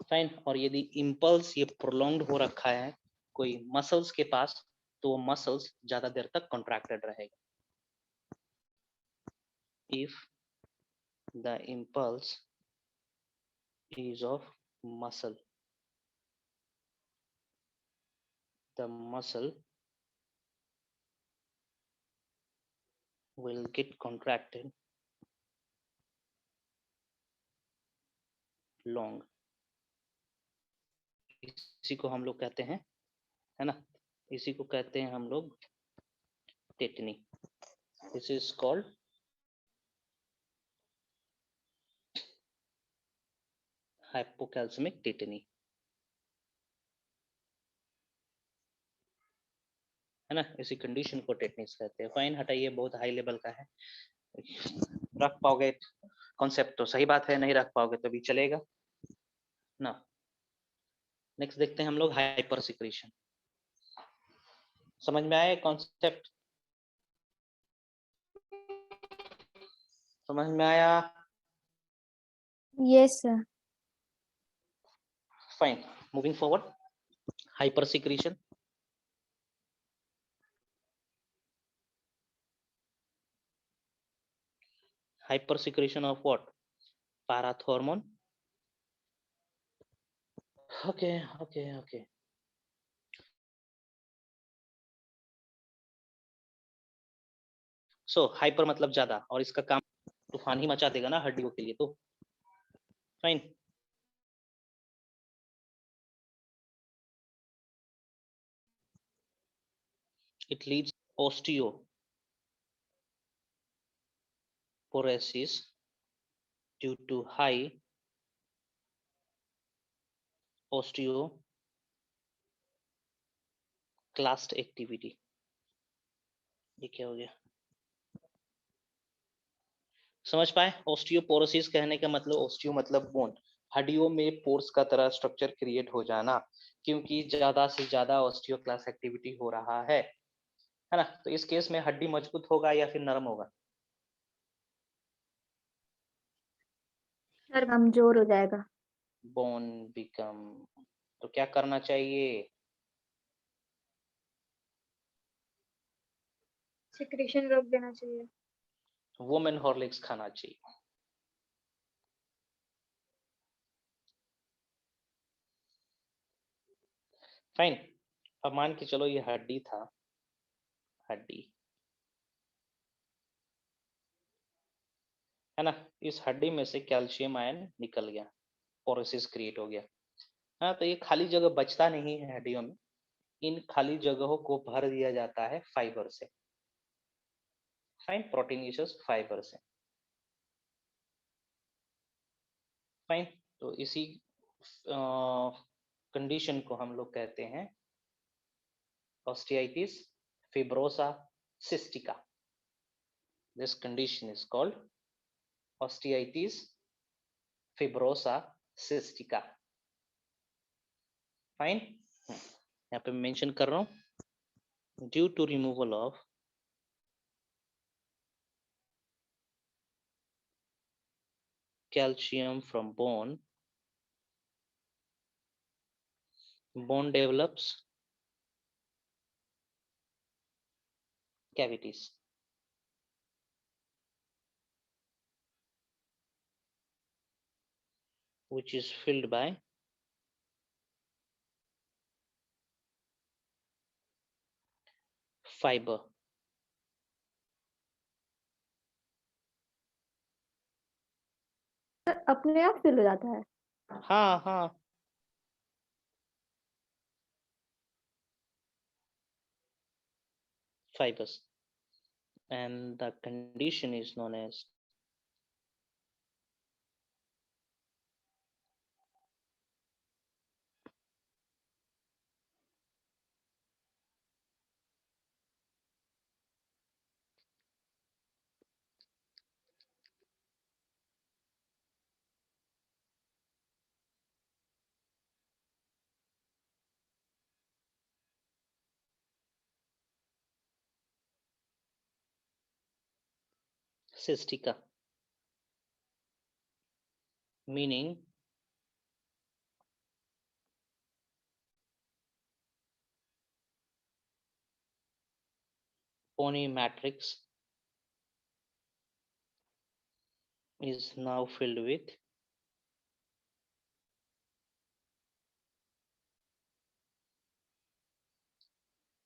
Fine. और यदि इम्पल्स ये प्रोलॉन्ग्ड हो रखा है कोई मसल्स के पास तो वो मसल्स ज्यादा देर तक कॉन्ट्रैक्टेड रहेगा. If the impulse is of muscle, the muscle will get contracted long. इसी को हम लोग कहते हैं, है ना, इसी को कहते हैं हम लोग tetany. This is called hypocalcemic tetany, है ना. इसी कंडीशन को टेटनीस कहते हैं. फाइन, हटाइए, बहुत हाई लेवल का है. रख पाओगे कॉन्सेप्ट तो सही बात है, नहीं रख पाओगे तो भी चलेगा ना. नेक्स्ट देखते हैं हम लोग हाइपर सिक्रीशन. समझ में आया कॉन्सेप्ट, समझ में आया. Yes, sir. Fine, moving forward. Hyper secretion, hyper secretion of what, parathormone. Okay. So hyper मतलब ज्यादा, और इसका काम तूफान ही मचा देगा ना हड्डियों के लिए. तो fine. It leads osteoporosis due to high osteoclast activity. ये क्या हो गया, समझ पाए. ओस्टियोपोरोसिस कहने का मतलब, ओस्टियो मतलब बोन, हड्डियों में पोर्स का तरह स्ट्रक्चर क्रिएट हो जाना, क्योंकि ज्यादा से ज्यादा ओस्टियोक्लास्ट एक्टिविटी हो रहा है ना. तो इस केस में हड्डी मजबूत होगा या फिर नरम होगा, कमजोर हो जाएगा. Bone become. तो क्या करना चाहिए, सिक्रेशन रोक देना चाहिए. वुमेन हॉर्लिक्स खाना चाहिए. फाइन। अब मान के चलो ये हड्डी था, हड्डी है ना, इस हड्डी में से कैल्शियम आयन निकल गया, पोरोसिस क्रिएट हो गया। हाँ, तो ये खाली जगह बचता नहीं है हड्डियों में, इन खाली जगहों को भर दिया जाता है फाइबर से, फाइन, प्रोटीनेशियस फाइबर से। फाइन, तो इसी कंडीशन को हम लोग कहते हैं osteitis fibrosa cystica. This condition is called osteitis fibrosa cystica. Fine. यहाँ पे मेंशन कर रहा हूँ, due to removal of calcium from bone, bone develops cavities. Which is filled by fiber. Sir अपने आप फिल हो जाता है? हाँ हाँ, fibers, and the condition is known as cystica, meaning bony matrix is now filled with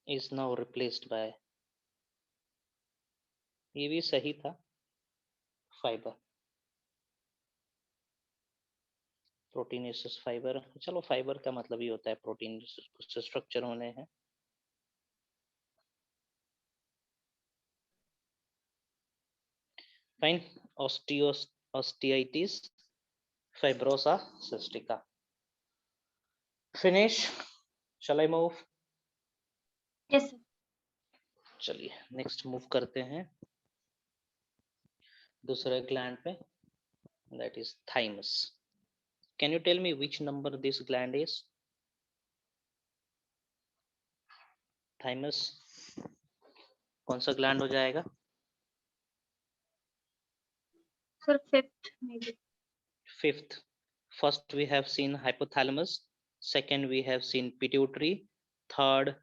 is now replaced by, ये भी सही था, फाइबर, प्रोटीनेशियस फाइबर। चलो फाइबर का मतलब ही होता है प्रोटीन से स्ट्रक्चर होने हैं। Fine, osteitis fibrosa cystica। Finish, shall I move? Yes, sir. चलिए नेक्स्ट मूव करते हैं दूसरे ग्लैंड पे, that is thymus. Can you tell me which number this gland is? Thymus कौन सा ग्लैंड हो जाएगा? Sir, fifth maybe. Fifth. First we have seen hypothalamus, second we have seen pituitary, third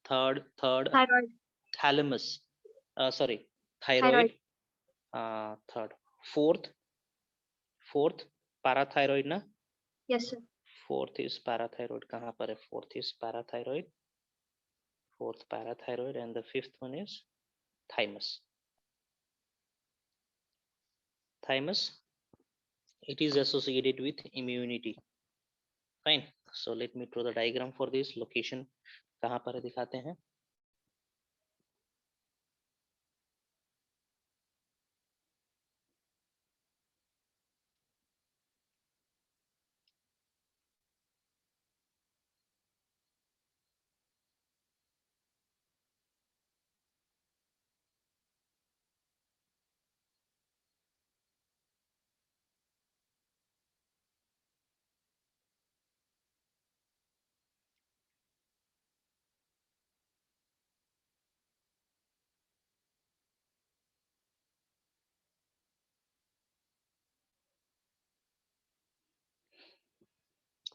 Thyroid. thalamus, sorry, Thyroid. thyroid, third, fourth parathyroid ना? Yes, sir. Fourth is parathyroid, कहाँ पर है? Fourth is parathyroid, and the fifth one is thymus. Thymus, it is associated with immunity. Fine. So let me draw the diagram for this. Location कहाँ पर है दिखाते हैं।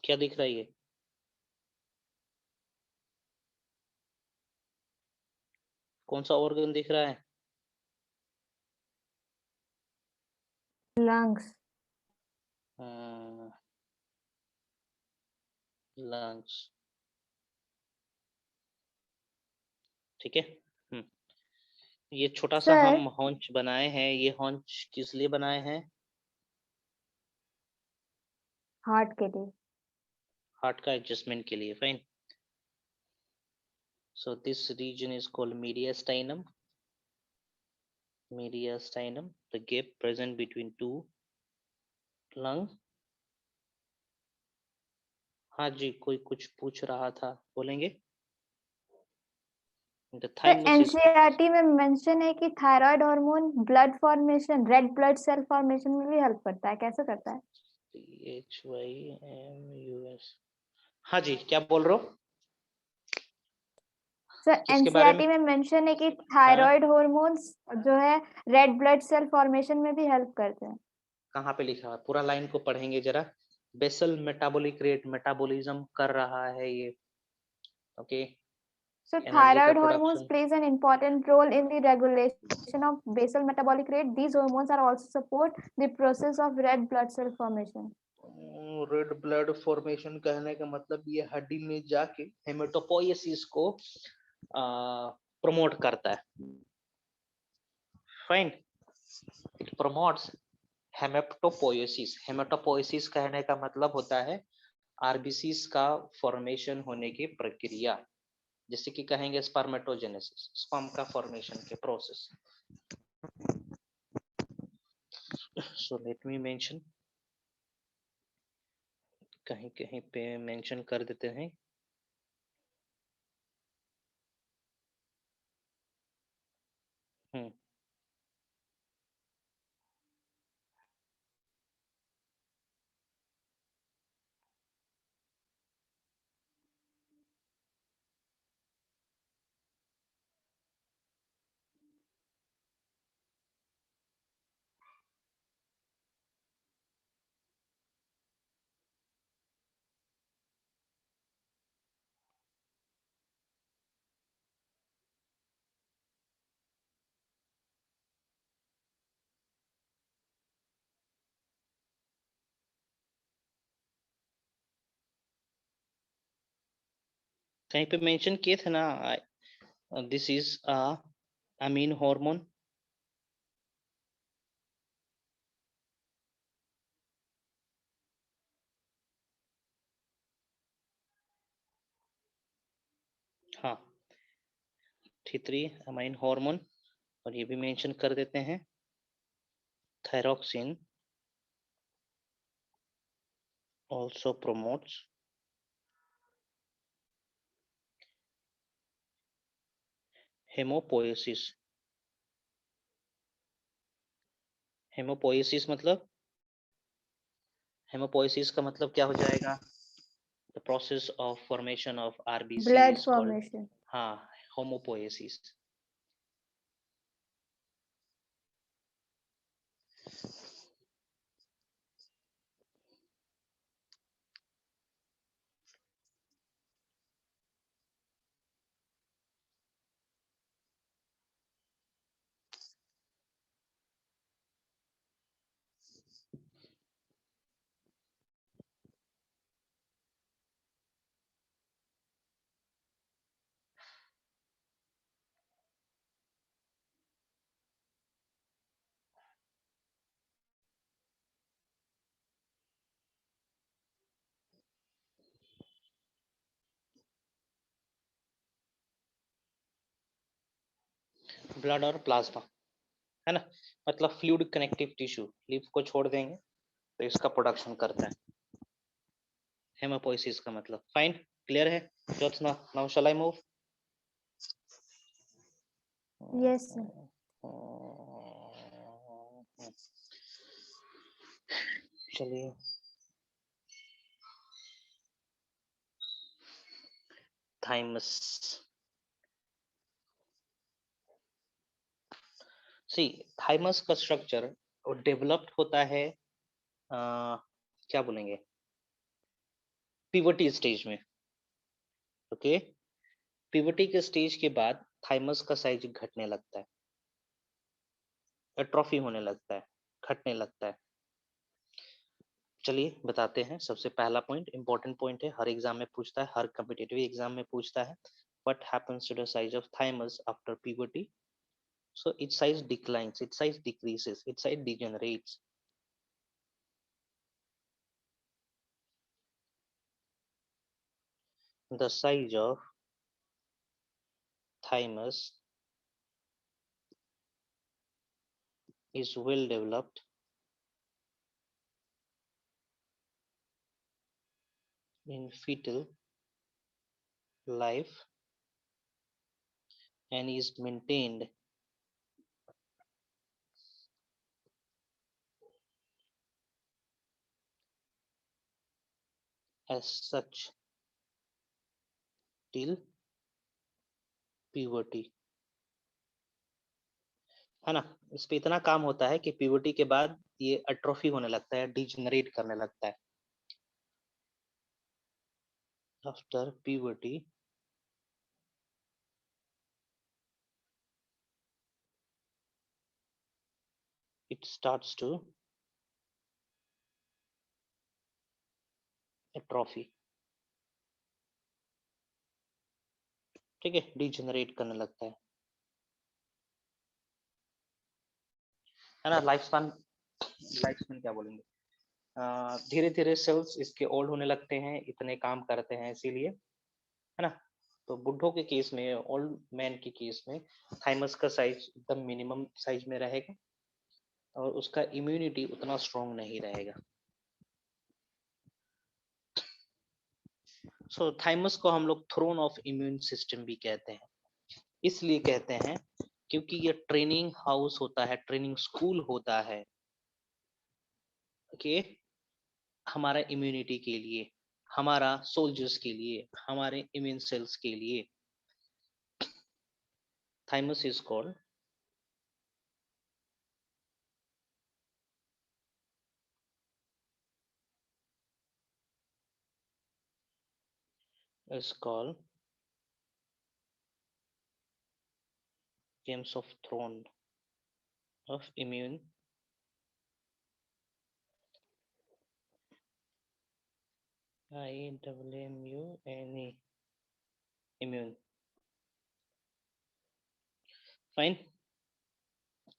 क्या दिख रहा है ये? कौन सा ऑर्गन दिख रहा है? लंग्स। लंग्स। ठीक है। ये छोटा सा Sir. हम हॉन्च बनाए हैं, ये हॉन्च किस लिए बनाए हैं? हार्ट के लिए। हार्ट का एडजस्टमेंट के लिए। Fine. So this region is called mediastinum. Mediastinum, the gap present between two lung. हाँ जी, कोई कुछ पूछ रहा था, बोलेंगे? The sir thymus is NCERT में मेंशन है कि thyroid hormone blood formation, red blood cell formation में भी हेल्प करता है, कैसे करता है? THYMUS। हाँ जी, क्या बोल रहे हो? सर किसके बारे में? एनसीईआरटी में मेंशन है कि हाँ, थायराइड हार्मोन्स जो है रेड ब्लड सेल फॉर्मेशन में भी हेल्प करते हैं। कहाँ पे लिखा है? पूरा लाइन को पढ़ेंगे जरा। बेसल मेटाबॉलिक रेट, मेटाबॉलिज्म कर रहा है ये। ओके। So एनर्जी का thyroid hormones production. plays an important role in the regulation of basal metabolic rate. These hormones are also support the process of red blood cell formation. Red blood formation कहने का मतलब ये हड्डी में जाके हेमेटोपोइसिस को promote करता है। Fine. It promotes hematopoiesis. Hematopoiesis कहने का मतलब होता है आरबीसीस का फॉर्मेशन होने की प्रक्रिया, जैसे कि कहेंगे स्पर्मेटोजेनेसिस, स्पर्म का फॉर्मेशन के प्रोसेस। सो लेट मी मेंशन, कहीं कहीं पे मेंशन कर देते हैं। कहीं पे मेंशन किए थे ना, दिस इज अमीन हार्मोन। हाँ, T3 अमीन हार्मोन। और ये भी मेंशन कर देते हैं, थायरोक्सिन also promotes हेमोपोएसिस। हेमोपोएसिस मतलब, हेमोपोएसिस का मतलब क्या हो जाएगा? The process of formation of RBC Blood is called, formation. हाँ, होमोपोएसिस। ब्लड और प्लाज्मा, है ना, मतलब फ्लूइड कनेक्टिव टिश्यू, लिव को छोड़ देंगे तो इसका प्रोडक्शन करता है हेमोपोएसिस का मतलब। फाइन, क्लियर है Jyotsna? Now shall I move? Yes, sir. चलिए, थाइमस। सी, थाइमस का स्ट्रक्चर डेवलप्ड होता है क्या बोलेंगे, पिवटी स्टेज में। ओके, पिवटी के स्टेज के बाद थाइमस का साइज घटने लगता है, एट्रोफी होने लगता है, घटने लगता है। चलिए बताते हैं। सबसे पहला पॉइंट, इंपॉर्टेंट पॉइंट है, हर एग्जाम में पूछता है, हर कॉम्पिटिटिव एग्जाम में पूछता है। what happens to the size of thymus after puberty? So its size declines, its size decreases, its size degenerates. The size of thymus is well developed in fetal life and is maintained as such till puberty. है ना, इस पे इतना काम होता है कि puberty के बाद ये अट्रोफी होने लगता है, डिजेनरेट करने लगता है. After puberty it starts to atrophy. ठीक है, डिजेनरेट करने लगता है ना. लाइफ स्पैन क्या बोलेंगे, धीरे धीरे सेल्स इसके ओल्ड होने लगते हैं, इतने काम करते हैं इसीलिए, है ना. तो बुढ़ों के केस में, ओल्ड मैन के केस में थाइमस का साइज एकदम मिनिमम साइज में रहेगा और उसका इम्यूनिटी उतना स्ट्रॉन्ग नहीं रहेगा. सो थाइमस को हम लोग थ्रोन ऑफ इम्यून सिस्टम भी कहते हैं. इसलिए कहते हैं क्योंकि ये ट्रेनिंग हाउस होता है, ट्रेनिंग स्कूल होता है कि हमारा इम्यूनिटी के लिए, हमारा सोल्जर्स के लिए, हमारे इम्यून सेल्स के लिए. Thymus is called Games of Throne of Immune IMMUNE immune. Fine.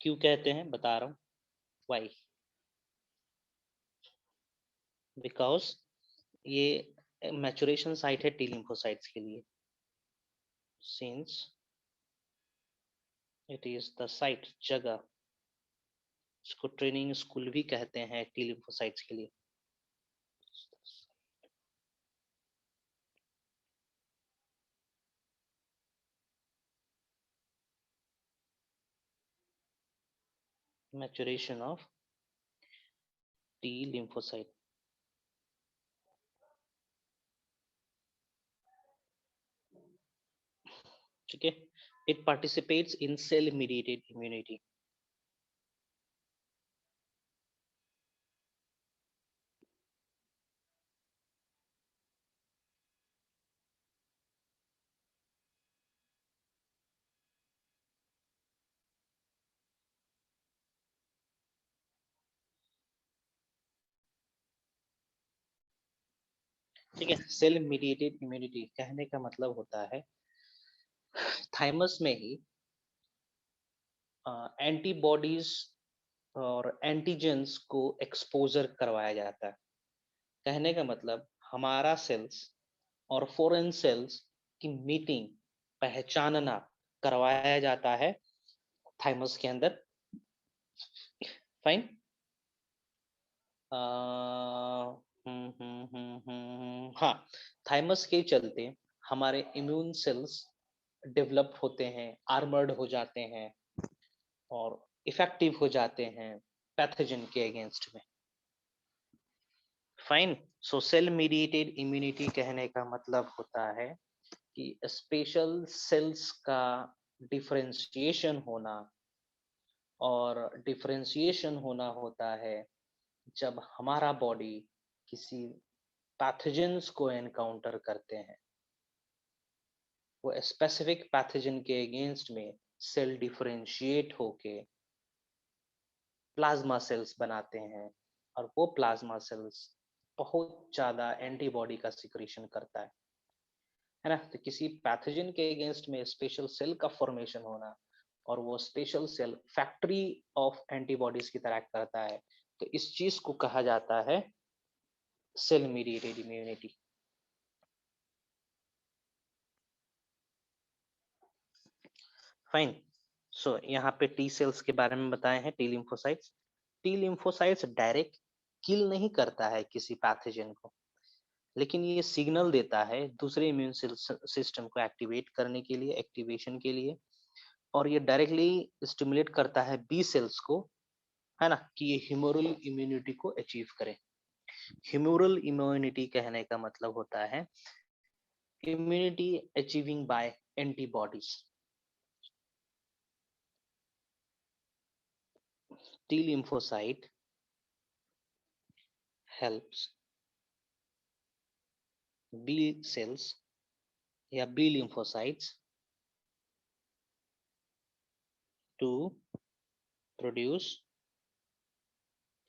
क्यों कहते हैं बता रहा हूं. वाई? बिकॉज ये मैचुरेशन साइट है टी लिम्फोसाइट्स के लिए. Since it is the site, जगह, इसको ट्रेनिंग स्कूल भी कहते हैं टी लिम्फोसाइट्स के लिए. maturation of T lymphocyte. ठीक है, it participates in cell mediated immunity. ठीक है, सेल मीडिएटेड इम्यूनिटी कहने का मतलब होता है थाइमस में ही एंटीबॉडीज और एंटीजेंस को एक्सपोजर करवाया जाता है. कहने का मतलब हमारा सेल्स और फॉरेन सेल्स की मीटिंग, पहचानना करवाया जाता है थाइमस के अंदर. फाइन. हाँ, थाइमस के चलते हमारे इम्यून सेल्स डेवलप होते हैं, आर्मर्ड हो जाते हैं और इफेक्टिव हो जाते हैं पैथोजन के अगेंस्ट में. फाइन. सो सेल मीडिएटेड इम्यूनिटी कहने का मतलब होता है कि स्पेशल सेल्स का डिफरेंशिएशन होना, और डिफरेंशिएशन होना होता है जब हमारा बॉडी किसी पैथोजेंस को एनकाउंटर करते हैं. वो स्पेसिफिक पैथोजन के अगेंस्ट में सेल डिफरेंशिएट होके प्लाज्मा सेल्स बनाते हैं और वो प्लाज्मा सेल्स बहुत ज्यादा एंटीबॉडी का सिक्रीशन करता है है ना। तो किसी पैथोजन के अगेंस्ट में स्पेशल सेल का फॉर्मेशन होना और वो special cell factory of antibodies की तरह करता है, तो इस चीज को कहा जाता है cell mediated immunity. Fine. So यहाँ पे टी सेल्स के बारे में बताए हैं, T lymphocytes. T lymphocytes direct kill नहीं करता है किसी पैथोजन को, लेकिन ये सिग्नल देता है दूसरे इम्यून सिस्टम को एक्टिवेट करने के लिए, एक्टिवेशन के लिए, और ये डायरेक्टली स्टिमुलेट करता है बी सेल्स को, है ना, कि ये ह्यूमोरल इम्यूनिटी को अचीव करे। ह्यूमोरल इम्यूनिटी कहने का मतलब होता है immunity achieving by antibodies. T lymphocyte helps B cells या B lymphocytes to produce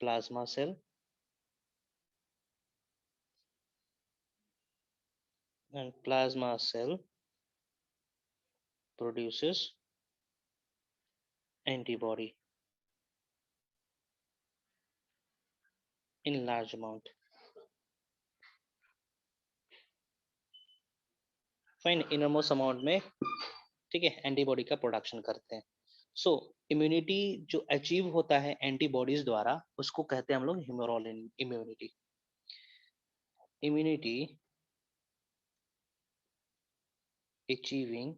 plasma cell and plasma cell produces antibody in large amount. Fine, innermost amount में, ठीक है, एंटीबॉडी का प्रोडक्शन करते हैं। सो इम्यूनिटी जो अचीव होता है एंटीबॉडीज द्वारा, उसको कहते हैं हम लोग ह्यूमोरल इम्यूनिटी। इम्यूनिटी अचीविंग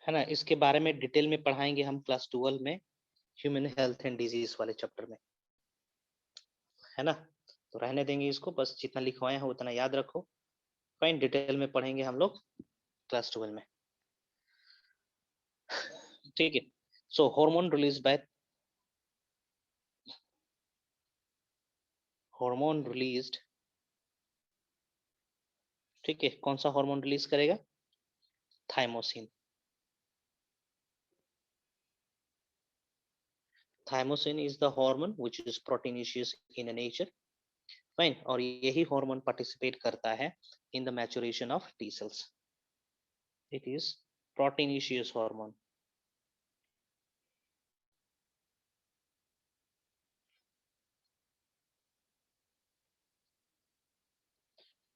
है ना। इसके बारे में डिटेल में पढ़ाएंगे हम क्लास 12 में, ह्यूमन हेल्थ एंड डिजीज वाले चैप्टर में, है ना। तो रहने देंगे इसको, बस जितना लिखवाए हैं उतना याद रखो। फाइन, डिटेल में पढ़ेंगे हम लोग क्लास 12 में, ठीक है। So hormone release by hormone released, ठीक है, कौन सा हार्मोन रिलीज करेगा? Thymosin. Thymosin is the hormone which is proteinaceous in nature. Fine, और यही हार्मोन पार्टिसिपेट करता है in the maturation of T cells. It is proteinaceous hormone.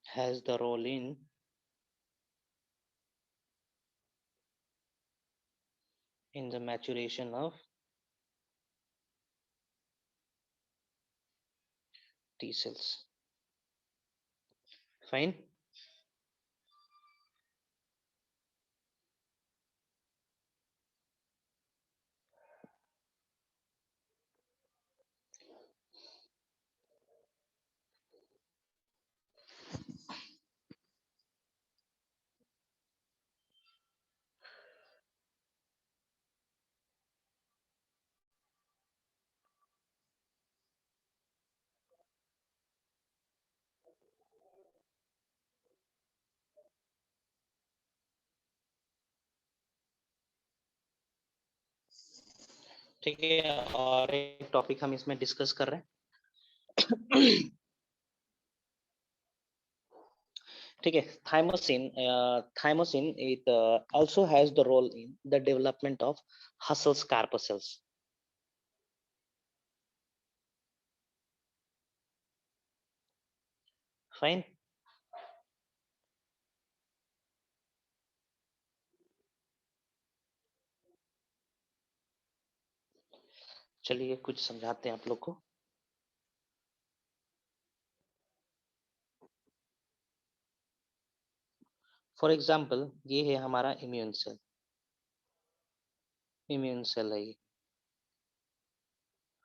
has the role in the maturation of T cells. Fine. ठीक है, और एक topic हम इसमें डिस्कस कर रहे हैं। ठीक है, thymosin it also has the role in the development of Hassall's corpuscles. Fine. चलिए कुछ समझाते हैं आप लोग को। फॉर एग्जाम्पल, ये है हमारा इम्यून सेल, इम्यून सेल है ये।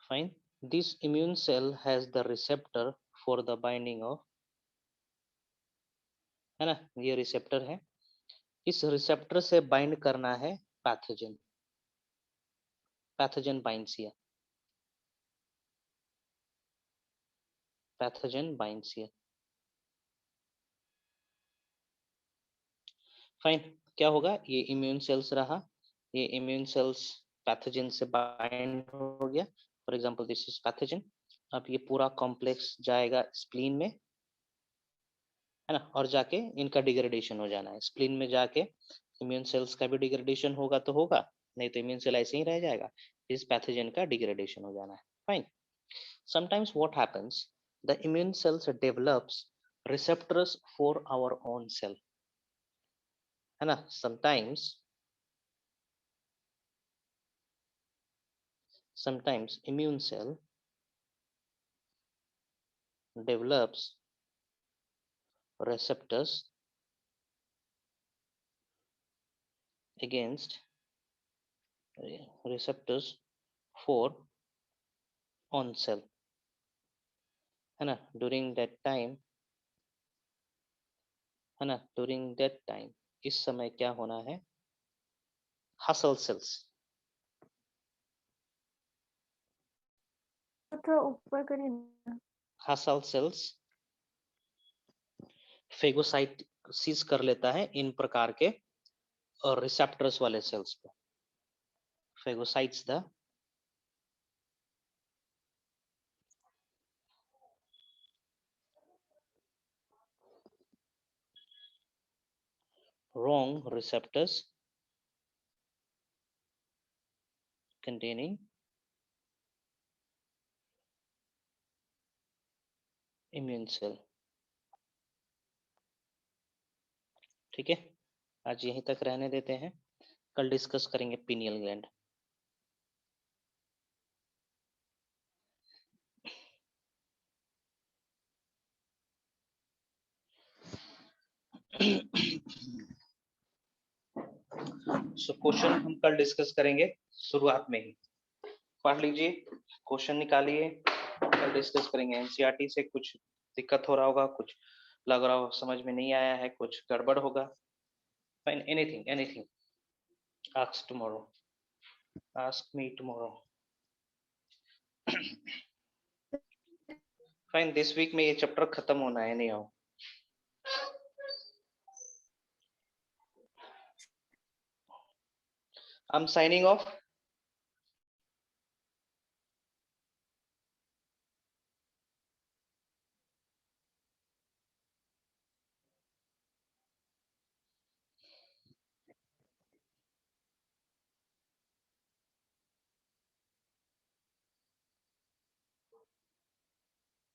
Fine, this immune cell has the receptor for the binding of है ना, ये रिसेप्टर है, इस रिसेप्टर से बाइंड करना है pathogen, pathogen binds here, pathogen binds here. Fine, क्या होगा, ये इम्यून सेल्स रहा, ये इम्यून सेल्स पैथोजन से बाइंड हो गया, for example this is pathogen. अब ये पूरा कॉम्प्लेक्स जाएगा स्प्लीन में, है ना, और जाके इनका डिग्रेडेशन हो जाना है। स्प्लीन में जाके इम्यून सेल्स का भी डिग्रेडेशन होगा तो होगा, नहीं तो इम्यून सेल ऐसे ही रह जाएगा, इस पैथोजन का डिग्रेडेशन हो जाना है। Fine, sometimes what happens, the immune cells develops receptors for our own cell, है ना, sometimes immune cell develops receptors against receptors for on cell, है ना, during that time, है ना, during that time, इस समय क्या होना है, हसल सेल्स, थोड़ा ऊपर करिए ना। हसल सेल्स फेगोसाइटोसिस कर लेता है इन प्रकार के और रिसेप्टर्स वाले सेल्स को, phagocytes the wrong receptors containing immune cell। ठीक है, आज यहीं तक रहने देते हैं, कल डिस्कस करेंगे पीनियल ग्लैंड। सो क्वेश्चन हम कल डिस्कस करेंगे शुरुआत में ही, पढ़ लीजिए, क्वेश्चन निकालिए, कल डिस्कस करेंगे। एनसीईआरटी से कुछ दिक्कत हो रहा होगा, कुछ लग रहा हो समझ में नहीं आया है, कुछ गड़बड़ होगा, fine, anything anything ask tomorrow, ask me tomorrow. Fine, this week में ये चैप्टर खत्म होना है, नहीं हो। I'm signing off.